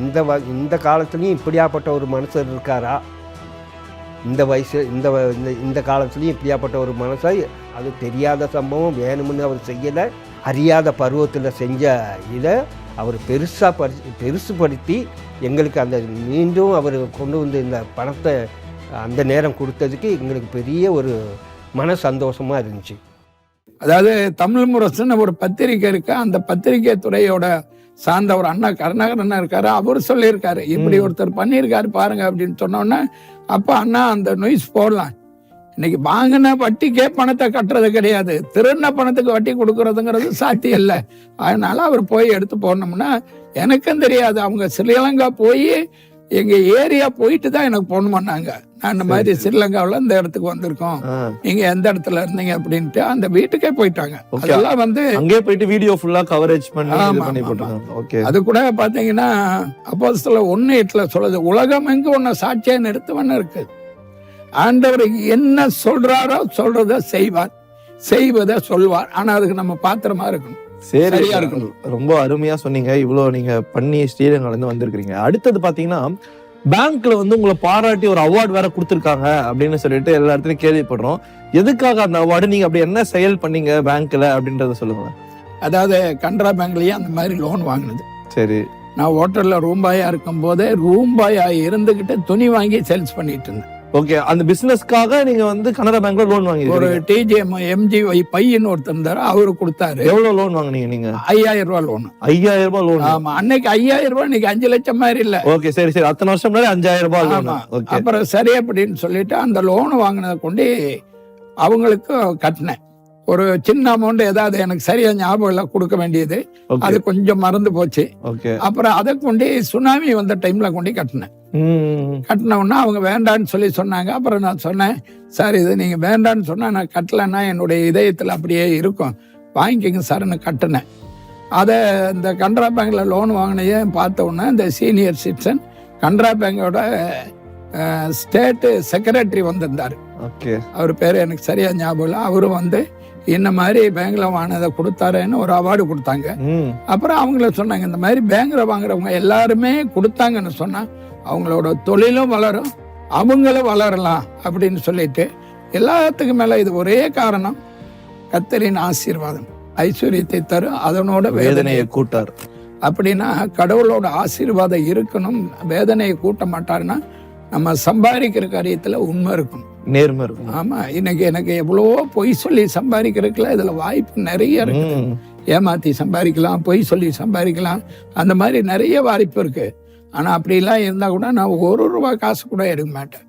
இந்த காலத்துலேயும் இப்படியாப்பட்ட ஒரு மனுஷர் இருக்காரா, இந்த வயசு இந்த காலத்துலேயும் இப்படியாப்பட்ட ஒரு மனுஷன். அது தெரியாத சம்பவம், வேணும்னு அவர் செய்யலை. அறியாத பருவத்தில் செஞ்ச இதை அவர் பெருசுப்படுத்தி எங்களுக்கு அந்த மீண்டும் அவர் கொண்டு வந்து இந்த பணத்தை அந்த நேரம் கொடுத்ததுக்கு எங்களுக்கு பெரிய ஒரு மன சந்தோஷமாக இருந்துச்சு. அதாவது தமிழ் முரசுன்னு ஒரு பத்திரிக்கை இருக்கு. அந்த பத்திரிகை துறையோட சார்ந்த ஒரு அண்ணா கருணாகரன் இருக்காரு. அவர் சொல்லியிருக்காரு, இப்படி ஒருத்தர் பண்ணியிருக்காரு பாருங்க அப்படின்னு சொன்னோன்னே, அப்ப அண்ணா அந்த நியூஸ் போடலாம். இன்னைக்கு வாங்கின வட்டிக்கே பணத்தை கட்டுறது கிடையாது, திருண்ண பணத்துக்கு வட்டி கொடுக்கறதுங்கிறது சாத்தியம் இல்லை. அதனால அவர் போய் எடுத்து போடணும்னா, எனக்கும் தெரியாது. அவங்க ஸ்ரீலங்கா போய் எங்க ஏரியா போயிட்டு தான் எனக்கு போன் பண்ணாங்க. நான் இந்த மாதிரி ஸ்ரீலங்காவில் இந்த இடத்துக்கு வந்திருக்கோம், நீங்க எந்த இடத்துல இருந்தீங்க அப்படின்ட்டு அந்த வீட்டுக்கே போயிட்டாங்க. அதெல்லாம் வந்து அங்கே போயிட்டு வீடியோ ஃபுல்லா கவரேஜ் பண்ணி போட்டாங்க. ஓகே, அது கூட பாத்தீங்கன்னா அப்போஸ்தலர் 1:8 சொல்லுது, உலகம் எங்க ஒன்னு சாட்சியா நிறுத்துவன்னு இருக்கு. ஆண்டவர் என்ன சொல்றாரோ சொல்றத செய்வார், செய்வதை சொல்வார். ஆனா அதுக்கு நம்ம பாத்திரமா இருக்கணும், சரியா இருக்கணும். ரொம்ப அருமையா சொன்னீங்க. இவ்வளவு நீங்க பண்ணி ஸ்ரீலங்கால இருந்து வந்திருக்கீங்க. அடுத்தது பாத்தீங்கன்னா பேங்க்ல வந்து உங்களை பாராட்டி ஒரு அவார்டு வேற கொடுத்துருக்காங்க அப்படின்னு சொல்லிட்டு எல்லா இடத்துலயும் கேள்விப்படுறோம். எதுக்காக அந்த அவார்டு, நீங்க அப்படி என்ன செயல் பண்ணீங்க பேங்க்ல அப்படின்றத சொல்லுங்க. அதாவது கனரா பேங்க்லயே அந்த மாதிரி லோன் வாங்கினது. சரி, நான் ஹோட்டல்ல ரூம் பாயா இருக்கும் போதே ரூம் பாயா இருந்துகிட்டு துணி வாங்கி சேல்ஸ் பண்ணிட்டு இருந்தேன். ஓகே, அந்த பிசினஸ்க்காக நீங்க வந்து கனரா பேங்க்ல லோன் வாங்கி ஒரு டிஜிஎம் எம்ஜிஒய் பையன் ஒருத்தர் இருந்தாரு, அவரு கொடுத்தாரு. எவ்வளவு லோன் வாங்குனீங்க நீங்க? 5000 ரூபாய் லோன். 5000 ரூபாய் லோன்? ஆமா, அன்னைக்கு 5000 ரூபாய், இன்னைக்கு 5 லட்சம் மாதிரி இல்ல. ஓகே, சரி சரி, அத்தனை வருஷம் முன்னாடி 5000 ரூபாய் லோன். அப்புறம் சரி அப்படின்னு சொல்லிட்டு அந்த லோன் வாங்கினதை கொண்டு அவங்களுக்கு கட்டினேன். ஒரு சின்ன அமௌண்ட், ஏதாவது எனக்கு சரியா ஞாபகம் இல்லை, கொடுக்க வேண்டியது. அது கொஞ்சம் மறந்து போச்சு. அப்புறம் அதை கொண்டு சுனாமி வந்த டைம்ல கொண்டு கட்டினேன். கட்டினோன்னா அவங்க வேண்டான்னு சொல்லி சொன்னாங்க. அப்புறம் நான் சொன்னேன், சார் இது நீங்க வேண்டான்னு சொன்னா நான் கட்டலைன்னா என்னுடைய இதயத்துல அப்படியே இருக்கும், வாங்கிக்கங்க சார்னு கட்டினேன். அதை இந்த கனரா பேங்க்ல லோன் வாங்கினதே பார்த்த உடனே இந்த சீனியர் சிட்டிசன் கனரா பேங்கோட ஸ்டேட் செக்ரட்டரி வந்திருந்தாரு. அவர் பேரு எனக்கு சரியா ஞாபகம் இல்லை. அவரும் வந்து இந்த மாதிரி பேங்க்ல வாங்கினதை கொடுத்தாருன்னு ஒரு அவார்டு கொடுத்தாங்க. அப்புறம் அவங்கள சொன்னாங்க, இந்த மாதிரி பேங்க்ல வாங்குறவங்க எல்லாருமே கொடுத்தாங்கன்னு சொன்னா அவங்களோட தொழிலும் வளரும், அவங்களும் வளரலாம் அப்படின்னு சொல்லிட்டு, எல்லாத்துக்கும் மேல இது ஒரே காரணம், கர்த்தரின் ஆசீர்வாதம் ஐஸ்வர்யத்தை தரும், அதனோட வேதனையை கூட்டார். அப்படின்னா கடவுளோட ஆசீர்வாதம் இருக்கணும், வேதனையை கூட்ட மாட்டாருன்னா நம்ம சம்பாதிக்கிற காரியத்துல உண்மை இருக்கணும், நேர்மை இருக்கும். ஆமா, இன்னைக்கு எனக்கு எவ்வளவோ பொய் சொல்லி சம்பாதிக்கிறதுக்குல இதுல வாய்ப்பு நிறைய இருக்கு. ஏமாத்தி சம்பாதிக்கலாம், பொய் சொல்லி சம்பாதிக்கலாம், அந்த மாதிரி நிறைய வாய்ப்பு இருக்கு. ஆனா அப்படிலாம் இருந்தா கூட நான் 1 ரூபாய் காசு கூட எடுக்க மாட்டேன்.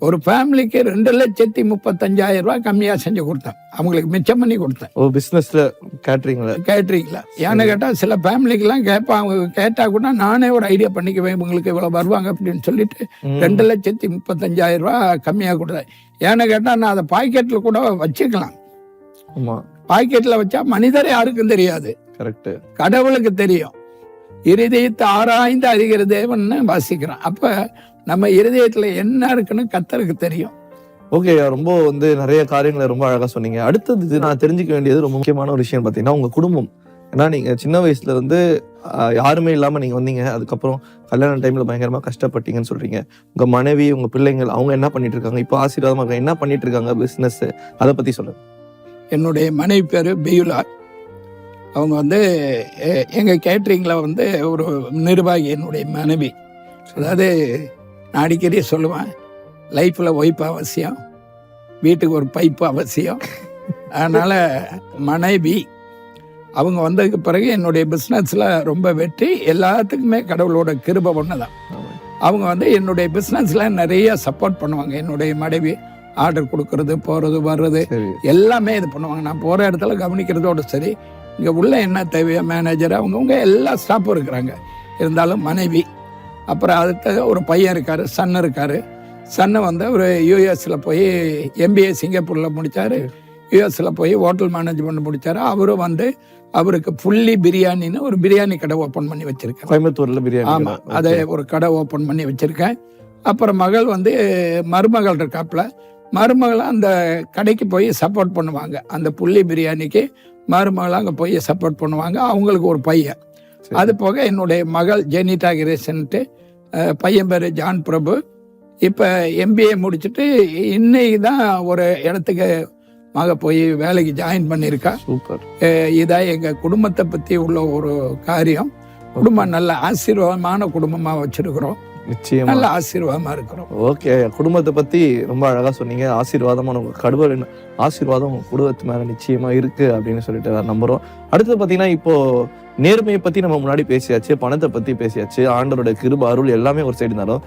ஒரு ஃபேமிலிக்கு 2,35,000 ரூபாய் கம்மியா செஞ்சு கொடுத்தேன், அவங்களுக்கு மிச்சம் பண்ணி கொடுத்தேன். பிசினஸ்ல கேட்டரிங்ல ஏன்னு கேட்டா சில ஃபேமிலிக்கு எல்லாம் கேட்பாங்க, கேட்டா கூட நானே ஒரு ஐடியா பண்ணிக்குவேன், இவங்களுக்கு இவ்வளவு வருவாங்க அப்படின்னு சொல்லிட்டு 2,35,000 ரூபாய் கம்மியா கொடுத்தேன். ஏன்னு கேட்டா நான் அதை பாக்கெட்ல கூட வச்சுக்கலாம். பாக்கெட்ல வச்சா மனிதர் யாருக்கும் தெரியாது, கடவுளுக்கு தெரியும். இருதயத்தை ஆராய்ந்து அறிகிற தேவன்னு வாசிக்கிறான். அப்ப நம்ம இருதயத்துல என்ன இருக்குன்னு கர்த்தருக்கு தெரியும். ஓகே, ரொம்ப வந்து நிறைய காரியங்களை ரொம்ப அழகா சொன்னீங்க. அடுத்தது நான் தெரிஞ்சுக்க வேண்டியது ரொம்ப முக்கியமான ஒரு விஷயம் பார்த்தீங்கன்னா உங்க குடும்பம். ஏன்னா நீங்க சின்ன வயசுல இருந்து யாருமே இல்லாம நீங்க வந்தீங்க, அதுக்கப்புறம் கல்யாண டைம்ல பயங்கரமா கஷ்டப்பட்டீங்கன்னு சொல்றீங்க. உங்க மனைவி, உங்க பிள்ளைங்கள் அவங்க என்ன பண்ணிட்டு இருக்காங்க இப்போ? ஆசீர்வாதமா என்ன பண்ணிட்டு இருக்காங்க பிசினஸ், அதை பத்தி சொல்லுங்க. என்னுடைய மனைவி பேர் பியுலா. அவங்க வந்து எங்கள் கேட்ரிங்கில் வந்து ஒரு நிர்வாகி, என்னுடைய மனைவி. அதாவது நான் அடிக்கடி சொல்லுவேன், லைஃப்பில் ஒய்ஃப் அவசியம், வீட்டுக்கு ஒரு பைப்பு அவசியம். அதனால் மனைவி அவங்க வந்ததுக்கு பிறகு என்னுடைய பிஸ்னஸில் ரொம்ப வெற்றி. எல்லாத்துக்குமே கடவுளோட கிருபை ஒன்று தான். அவங்க வந்து என்னுடைய பிஸ்னஸில் நிறைய சப்போர்ட் பண்ணுவாங்க. என்னுடைய மனைவி ஆர்டர் கொடுக்கறது, போகிறது, வர்றது எல்லாமே இது பண்ணுவாங்க. நான் போகிற இடத்துல கவனிக்கிறதோட சரி, இங்கே உள்ள என்ன தேவையோ மேனேஜர் அவங்கவுங்க எல்லா ஸ்டாஃபும் இருக்கிறாங்க. இருந்தாலும் மனைவி, அப்புறம் அடுத்த ஒரு பையன் இருக்கார், சன் இருக்கார். சன்னு வந்து ஒரு யூஎஸில் போய் MBA சிங்கப்பூரில் முடித்தார். யூஎஸில் போய் ஹோட்டல் மேனேஜ்மெண்ட் முடித்தார். அவரும் வந்து அவருக்கு புள்ளி பிரியாணின்னு ஒரு பிரியாணி கடை ஓப்பன் பண்ணி வச்சுருக்கேன் கோயம்புத்தூரில் பிரியாணி. ஆமாம், அதை ஒரு கடை ஓப்பன் பண்ணி வச்சுருக்கேன். அப்புறம் மகள் வந்து மருமகள் இருக்காப்புல, மருமகளை அந்த கடைக்கு போய் சப்போர்ட் பண்ணுவாங்க. அந்த புள்ளி பிரியாணிக்கு மருமகளை அங்கே போய் சப்போர்ட் பண்ணுவாங்க. அவங்களுக்கு ஒரு பையன். அது போக என்னுடைய மகள் ஜெனிதா கிரேசன்ட்டு, பையன் பேர் ஜான் பிரபு. இப்போ MBA முடிச்சுட்டு இன்னைக்கு தான் ஒரு இடத்துக்கு மக போய் வேலைக்கு ஜாயின் பண்ணியிருக்கா. சூப்பர். இதான் எங்கள் குடும்பத்தை பற்றி உள்ள ஒரு காரியம். குடும்பம் நல்ல ஆசீர்வாதமான குடும்பமாக வச்சுருக்கிறோம். நிச்சயமா நல்ல ஆசீர்வாதமாக இருக்கிறோம். ஓகே, குடும்பத்தை பற்றி ரொம்ப அழகாக சொன்னீங்க. ஆசீர்வாதமான உங்கள் கடவுள் ஆசீர்வாதம் உங்கள் குடும்பத்து மேலே நிச்சயமாக இருக்குது அப்படின்னு சொல்லிட்டு நான் நம்புகிறோம். அடுத்து பார்த்தீங்கன்னா, இப்போது நேர்மையை பற்றி நம்ம முன்னாடி பேசியாச்சு, பணத்தை பற்றி பேசியாச்சு, ஆண்டவரோட கிருபை அருள் எல்லாமே ஒரு சைடு இருந்தாலும்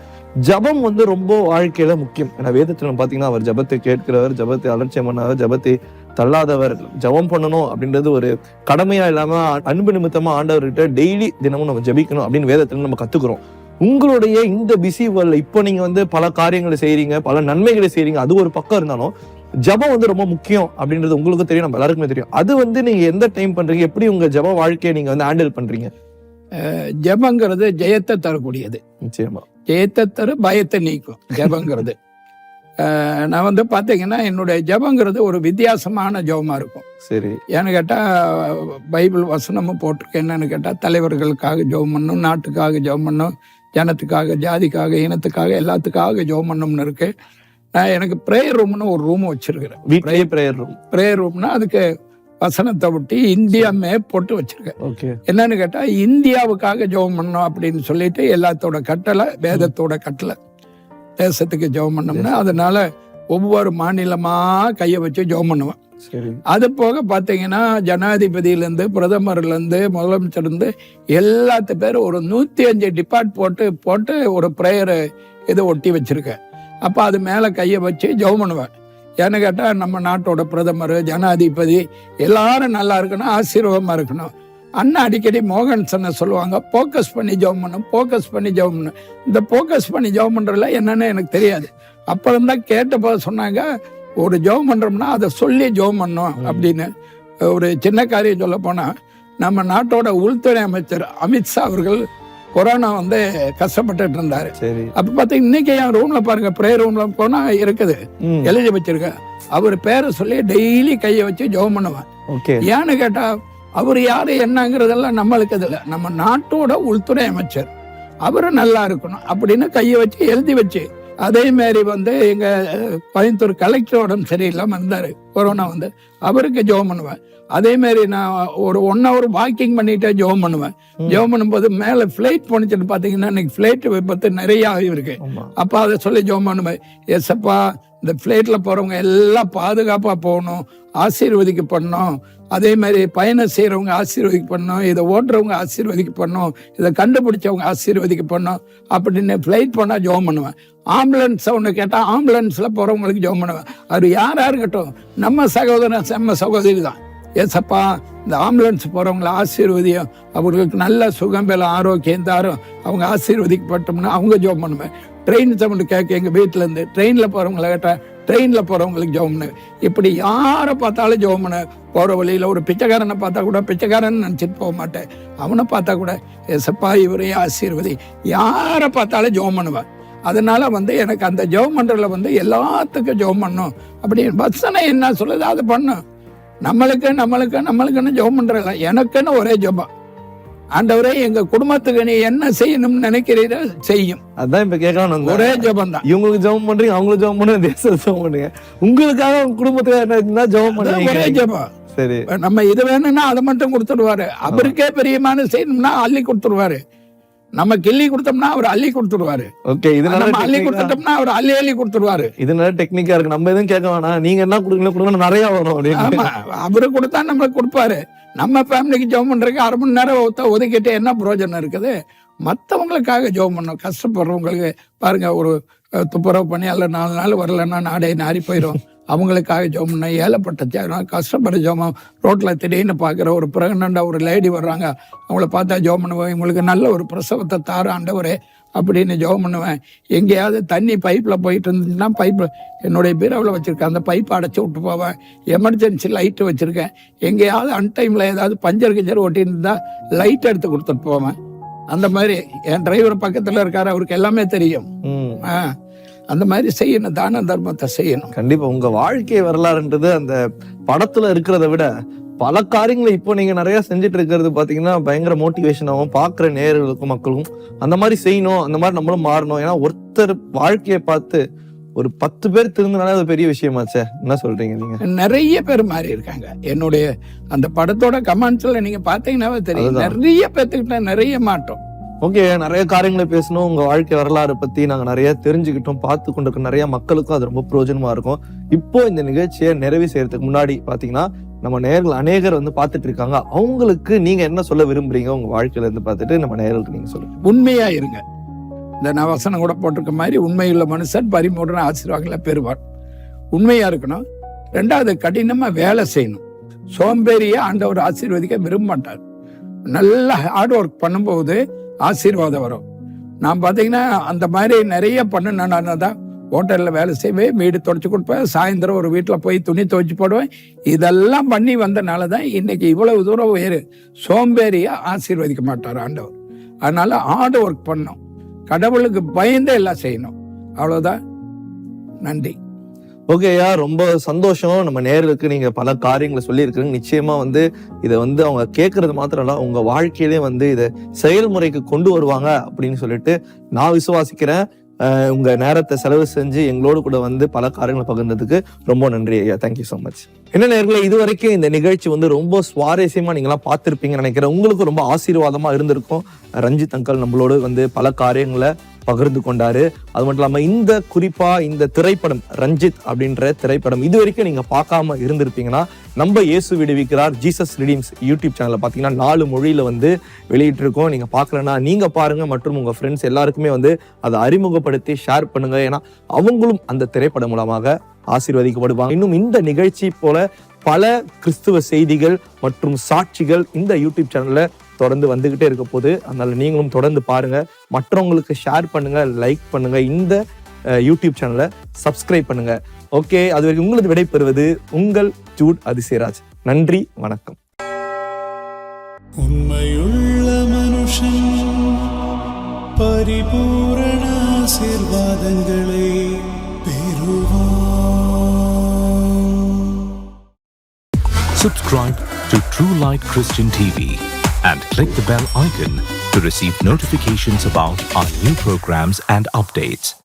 ஜபம் வந்து ரொம்ப வாழ்க்கையில முக்கியம். ஏன்னா வேதத்தில் பார்த்தீங்கன்னா, அவர் ஜபத்தை கேட்கிறவர், ஜபத்தை அலட்சியம் பண்ணவர், ஜபத்தை தள்ளாதவர். ஜபம் பண்ணணும் அப்படின்றது ஒரு கடமையா இல்லாம அன்பு நிமித்தமா ஆண்டவர்கிட்ட டெய்லி தினமும் நம்ம ஜபிக்கணும் அப்படின்னு வேதத்துல நம்ம கத்துக்கிறோம். உங்களுடைய இந்த பிஸி வேர்ல்ட்ல இப்போ நீங்க வந்து பல காரியங்களை செய்றீங்க, பல நன்மைகளை செய்றீங்க, அது ஒரு பக்கம் இருந்தாலும் ஜபம் வந்து ரொம்ப முக்கியம் அப்படின்றது உங்களுக்கு தெரியும், நம்ம எல்லாருக்குமே தெரியும். அது வந்து நீங்க எந்த டைம் பண்றீங்க, எப்படி உங்க ஜப வாழ்க்கையை நீங்க வந்து ஹேண்டில் பண்றீங்க? ஜபங்கிறது ஜெயத்தை தரக்கூடியது. நிச்சயமா ஜெயத்தை தரு, பயத்தை நீக்கும் ஜபங்கிறது. நான் வந்து பார்த்தீங்கன்னா, என்னுடைய ஜபங்கிறது ஒரு வித்தியாசமான ஜபமாக இருக்கும். சரி. ஏன்னு கேட்டால் பைபிள் வசனமும் போட்டிருக்கு. என்னன்னு கேட்டால், தலைவர்களுக்காக ஜெபம் பண்ணணும், நாட்டுக்காக ஜெபம் பண்ணணும், ஜனத்துக்காக, ஜாதிக்காக, இனத்துக்காக, எல்லாத்துக்காக ஜெபம் பண்ணணும்னு இருக்கு. நான் எனக்கு ப்ரேயர் ரூம்னு ஒரு ரூம் வச்சிருக்கிறேன். வீட்லயே ப்ரேயர் ரூம். ப்ரேயர் ரூம்னா அதுக்கு வசனத்தை ஒட்டி இந்தியா மேப் போட்டு வச்சிருக்கேன். ஓகே. என்னன்னு கேட்டால், இந்தியாவுக்காக ஜெபம் பண்ணணும் அப்படின்னு சொல்லிட்டு எல்லாத்தோட கட்டளை, வேதத்தோட கட்டளை, தேசத்துக்கு ஜெபம் பண்ணோம்னா அதனால ஒவ்வொரு மாநிலமா கையை வச்சு ஜெபம் பண்ணுவேன். அது போக பார்த்தீங்கன்னா, ஜனாதிபதியிலேருந்து, பிரதமர்லேருந்து, முதலமைச்சர்லேருந்து எல்லாத்து பேரும் ஒரு 105 டிபார்ட் போட்டு ஒரு ப்ரேயர் இதை ஒட்டி வச்சிருக்கேன். அப்போ அது மேலே கையை வச்சு ஜெபம் பண்ணுவேன். ஏன்னு கேட்டால், நம்ம நாட்டோட பிரதமர், ஜனாதிபதி எல்லாரும் நல்லா இருக்கணும், ஆசீர்வாதமாக இருக்கணும். அண்ணா அடிக்கடி மோகன் சொன்ன சொல்லுவாங்க, ஃபோக்கஸ் பண்ணி ஜெபம் பண்ணும், ஃபோக்கஸ் பண்ணி ஜெபம் பண்ணும். இந்த ஃபோக்கஸ் பண்ணி ஜெபம் பண்ணுறதுல என்னன்னு எனக்கு தெரியாது. அப்புறம் தான் கேட்டப்போ சொன்னாங்க, ஒரு ஜெபம் பண்ணுறோம்னா அதை சொல்லி ஜெபம் பண்ணோம் அப்படின்னு. ஒரு சின்ன காரியம் சொல்ல போனால், நம்ம நாட்டோட உள்துறை அமைச்சர் அமித்ஷா அவர்கள் கொரோனா வந்து கஷ்டப்பட்டு இருந்தாரு. அப்ப பார்த்தீங்கன்னா, இன்னைக்கு என் ரூம்ல பாருங்க, ப்ரேயர் ரூம்ல போனா இருக்குது, எழுதி வச்சிருக்கேன். அவர் பேரை சொல்லி டெய்லி கையை வச்சு ஜெபம் பண்ணுவேன். ஏன்னு கேட்டா, அவர் யாரு என்னங்கிறதெல்லாம் நம்மளுக்கு இதுல, நம்ம நாட்டோட உள்துறை அமைச்சர், அவரும் நல்லா இருக்கணும் அப்படின்னு கையை வச்சு எழுதி வச்சு. அதே மாதிரி வந்து எங்க கோயம்புத்தூர் கலெக்டர் உடம்பு சரியில்லாம இருந்தாரு, கொரோனா வந்து, அவருக்கு ஜெபம் பண்ணுவேன். அதே மாதிரி நான் ஒரு 1 hour வாக்கிங் பண்ணிட்டே ஜெபம் பண்ணுவேன். ஜெபம் பண்ணும்போது மேலே ஃப்ளைட் போனிச்சுட்டு பார்த்தீங்கன்னா, இன்னைக்கு ஃப்ளைட் விபத்து நிறைய ஆகியிருக்கு. அப்போ அதை சொல்லி ஜெபம் பண்ணுவேன். எஸ்ப்பா, இந்த ஃப்ளைட்டில் போகிறவங்க எல்லாம் பாதுகாப்பாக போகணும், ஆசீர்வதிக்கப்படணும். அதே மாதிரி பயணம் செய்கிறவங்க ஆசீர்வதிக்கப்படணும், இதை ஓட்டுறவங்க ஆசீர்வதிக்கப்படணும், இதை கண்டுபிடிச்சவங்க ஆசீர்வதிக்கப்படணும் அப்படின்னு ஃப்ளைட் போனால் ஜெபம் பண்ணுவேன். ஆம்புலன்ஸ் ஒன்று கேட்டால் ஆம்புலன்ஸில் போகிறவங்களுக்கு ஜெபம் பண்ணுவேன். அது யாராக இருக்கட்டும், நம்ம சகோதரன் செம்ம சகோதரி தான். ஏசப்பா, இந்த ஆம்புலன்ஸ் போகிறவங்கள ஆசீர்வதியும், அவர்களுக்கு நல்ல சுகம், பெல, ஆரோக்கியம் தாரும், அவங்க ஆசீர்வதிக்கப்பட்டோம்னா அவங்க ஜெபம் பண்ணுவேன். ட்ரெயின் சவுண்டு கேட்க எங்கள் வீட்டிலேருந்து ட்ரெயினில் போகிறவங்கள கேட்டால் ட்ரெயினில் போகிறவங்களுக்கு ஜெபம் பண்ணுவேன். இப்படி யாரை பார்த்தாலும் ஜெபம் பண்ண. போகிற வழியில் ஒரு பிச்சைக்காரனை பார்த்தா கூட பிச்சைக்காரன் நினச்சிட்டு போக மாட்டேன். அவனை பார்த்தா கூட ஏசப்பா இவரையும் ஆசீர்வதி, யாரை பார்த்தாலும் ஜெபம் பண்ணுவேன். அதனால வந்து எனக்கு அந்த ஜெபம் பண்ணுறதுல வந்து எல்லாத்துக்கும் ஜெபம் பண்ணும் அப்படின்னு வசனம் என்ன சொல்லுது அதை பண்ணும். நம்மளுக்குன்னு ஜெபம் பண்றதில்ல, எனக்குன்னு ஒரே ஜெபம். ஆண்டவரே எங்க குடும்பத்துக்கு நீ என்ன செய்யணும்னு நினைக்கிறீரோ செய்யும். அதான் இப்ப கேட்கலாம். ஒரே ஜெபம் தான். இவங்களுக்கு ஜெபம் பண்றீங்க, அவங்களுக்கு ஜெபம் பண்ணுங்க, தேசத்துக்கு ஜெபம் பண்ணுங்க, உங்களுக்காக உங்க குடும்பத்துக்காக என்ன இருந்தா ஜெபம் பண்ணுங்க. ஒரே ஜெபம். சரி, நம்ம இது வேணும்னா அதை மட்டும் கொடுத்துடுவாரு. அவருக்கே பெரியமான செய்யணும்னா அள்ளி கொடுத்துருவாரு. நம்ம கிள்ளி கொடுத்தோம்னா அவர் அள்ளி கொடுத்துருவாரு. ஓகே, இதனால அள்ளி கொடுத்துட்டோம்னா அவர் அள்ளி அள்ளி கொடுத்துருவாரு. இதனால டெக்னிக்கா இருக்கு. நம்ம எதுவும் கேட்க வேணாம், நீங்க என்ன கொடுங்க நிறைய வரும் அப்படின்னு. ஆமா, அவரு கொடுத்தா நம்மளுக்கு கொடுப்பாரு. நம்ம ஃபேமிலிக்கு ஜெபம் பண்றதுக்கு 1/2 மணி நேரம் ஒதுக்கிட்டு என்ன பிரயோஜனம் இருக்குது? மற்றவங்களுக்காக ஜெபம் பண்ணணும். கஷ்டப்படுறவங்களுக்கு பாருங்க, ஒரு துப்புரவு பண்ணி அல்ல 4 நாள் வரலன்னா நாடே நாரி போயிடும். அவங்களுக்காக ஜெபம் பண்ண, ஏழைப்பட்ட தியாகம், கஷ்டப்படுற ஜெபம். ரோட்ல திடீர்னு பார்க்குற ஒரு பிரெக்னண்டா ஒரு லேடி வர்றாங்க, அவங்கள பார்த்தா ஜெபம் பண்ணுவேன், இவங்களுக்கு நல்ல ஒரு பிரசவத்தை தார ஆண்டவரே அப்படின்னு ஜெபம் பண்ணுவேன். எங்கேயாவது தண்ணி பைப்பில் போயிட்டு இருந்துச்சுன்னா பைப்பு என்னுடைய பீரோவில் வச்சுருக்கேன், அந்த பைப்பை அடைச்சி விட்டு போவேன். எமர்ஜென்சி லைட்டு வச்சுருக்கேன், எங்கேயாவது அன்டைமில் ஏதாவது பஞ்சர் கிஞ்சர் ஒட்டியிருந்தா லைட் எடுத்து கொடுத்துட்டு போவேன். அந்த மாதிரி என் டிரைவர் பக்கத்தில் இருக்காரு, அவருக்கு எல்லாமே தெரியும். அந்த மாதிரி செய்யணும், தான தர்மத்தை செய்யணும். கண்டிப்பா உங்க வாழ்க்கை வரலாறுன்றது அந்த படத்துல இருக்கிறத விட பல காரியங்களை இப்போ நீங்க நிறைய செஞ்சுட்டு இருக்கிறது பாத்தீங்கன்னா பயங்கர மோட்டிவேஷனாகவும் பாக்குற நேயர்களுக்கும் மக்களுக்கும் அந்த மாதிரி செய்யணும், அந்த மாதிரி நம்மளும் மாறணும். ஏன்னா ஒருத்தர் வாழ்க்கையை பார்த்து ஒரு 10 பேர் திருந்தினாலே அது பெரிய விஷயமாச்சே. என்ன சொல்றீங்க நீங்க? நிறைய பேர் மாறி இருக்காங்க. என்னுடைய அந்த படத்தோட கமெண்ட்ஸ்ல நீங்க பாத்தீங்கன்னாவே தெரியும், நிறைய பேர்த்துக்கிட்ட நிறைய மாற்றம். ஓகே, நிறைய காரியங்களை பேசணும். உங்க வாழ்க்கை வரலாறு பத்தி நாங்க நிறைய தெரிஞ்சுக்கிட்டோம். பார்த்து கொண்டிருக்க நிறைய மக்களுக்கும் அது ரொம்ப பிரயோஜனமா இருக்கும். இப்போ இந்த நிகழ்ச்சியை நிறைவு செய்யறதுக்கு முன்னாடி பாத்தீங்கன்னா நம்ம நேயர்கள் அநேகர் வந்து பார்த்துட்டு இருக்காங்க. அவங்களுக்கு நீங்க என்ன சொல்ல விரும்புறீங்க? உங்க வாழ்க்கையில இருந்து பார்த்துட்டு நம்ம நேயர்களுக்கு நீங்க சொல்லுங்க. உண்மையா இருங்க. இந்த நான் வசனம் கூட போட்டிருக்க மாதிரி உண்மையுள்ள மனுஷன் பரிபூரண ஆசீர்வாதங்களை பெறுவார். உண்மையா இருக்கணும். 2வது, கடினமா வேலை செய்யணும். சோம்பேறிய ஆண்டவர் ஆசீர்வதிக்க விரும்ப மாட்டார். நல்லா ஹார்ட் ஒர்க் பண்ணும்போது ஆசீர்வாதம் வரும். நான் பார்த்தீங்கன்னா அந்த மாதிரி நிறைய பண்ணுனா தான் ஹோட்டலில் வேலை செய்வேன், வீடு துடைச்சி கொடுப்பேன், சாயந்தரம் ஒரு வீட்டில் போய் துணி துவைச்சி போடுவேன். இதெல்லாம் பண்ணி வந்தனால தான் இன்னைக்கு இவ்வளவு தூரம் உயரு. சோம்பேறியா ஆசீர்வதிக்க மாட்டார் ஆண்டவர். அதனால ஹார்ட் ஒர்க் பண்ணணும், கடவுளுக்கு பயந்து எல்லாம் செய்யணும். அவ்வளோதான். நன்றி. ஓகே ஐயா, ரொம்ப சந்தோஷம். நம்ம நேயர்களுக்கு நீங்க பல காரியங்களை சொல்லியிருக்கிறீங்க. நிச்சயமா வந்து இதை வந்து அவங்க கேட்கறது மாத்திரம் இல்ல, உங்க வாழ்க்கையிலே வந்து இதை செயல்முறைக்கு கொண்டு வருவாங்க அப்படின்னு சொல்லிட்டு நான் விசுவாசிக்கிறேன். உங்க நேரத்தை செலவு செஞ்சு எங்களோடு கூட வந்து பல காரியங்களை பகிர்ந்ததுக்கு ரொம்ப நன்றி ஐயா. Thank you so much. என்ன நேயர்களே, இதுவரைக்கும் இந்த நிகழ்ச்சி வந்து ரொம்ப சுவாரஸ்யமா நீங்களாம் பார்த்துருப்பீங்கன்னு நினைக்கிறேன். உங்களுக்கு ரொம்ப ஆசீர்வாதமா இருந்திருக்கும். ரஞ்சித் அங்கிள் நம்மளோடு வந்து பல காரியங்களை பகிர்ந்து கொண்டாரு. அது மட்டும் இல்லாம இந்த குறிப்பா இந்த திரைப்படம் ரஞ்சித் அப்படின்ற திரைப்படம் இது வரைக்கும் நீங்க பார்க்காம இருந்திருப்பீங்கன்னா நம்ம இயேசு விடுவிக்கிறார் ஜீசஸ் ரிடீம்ஸ் யூடியூப் சேனல்ல பாத்தீங்கன்னா 4 மொழியில வந்து வெளியிட்டு இருக்கோம். நீங்க பார்க்கலன்னா நீங்க பாருங்க, மற்றும் உங்க ஃப்ரெண்ட்ஸ் எல்லாருக்குமே வந்து அதை அறிமுகப்படுத்தி ஷேர் பண்ணுங்க. ஏன்னா அவங்களும் அந்த திரைப்படம் மூலமாக ஆசீர்வதிக்கப்படுவாங்க. இன்னும் இந்த நிகழ்ச்சி போல பல கிறிஸ்துவ செய்திகள் மற்றும் சாட்சிகள் இந்த யூடியூப் சேனல்ல தொடர்ந்து வந்துகிட்டே இருக்க போது. அதனால நீங்களும் தொடர்ந்து பாருங்க, மற்றவங்களுக்கு ஷேர் பண்ணுங்க, லைக் பண்ணுங்க, இந்த யூடியூப் சேனலை சப்ஸ்கிரைப் பண்ணுங்க. ஓகே, அது வரைக்கும் உங்களுக்கு விடை பெறுவது உங்கள் ஜூட் அதிசயராஜ். நன்றி, வணக்கம். உண்மையுள்ள மனுஷன் பரிபூரண ஆசீர்வாதங்களை பெறுவான். Subscribe to True Light Christian TV and click the bell icon to receive notifications about our new programs and updates.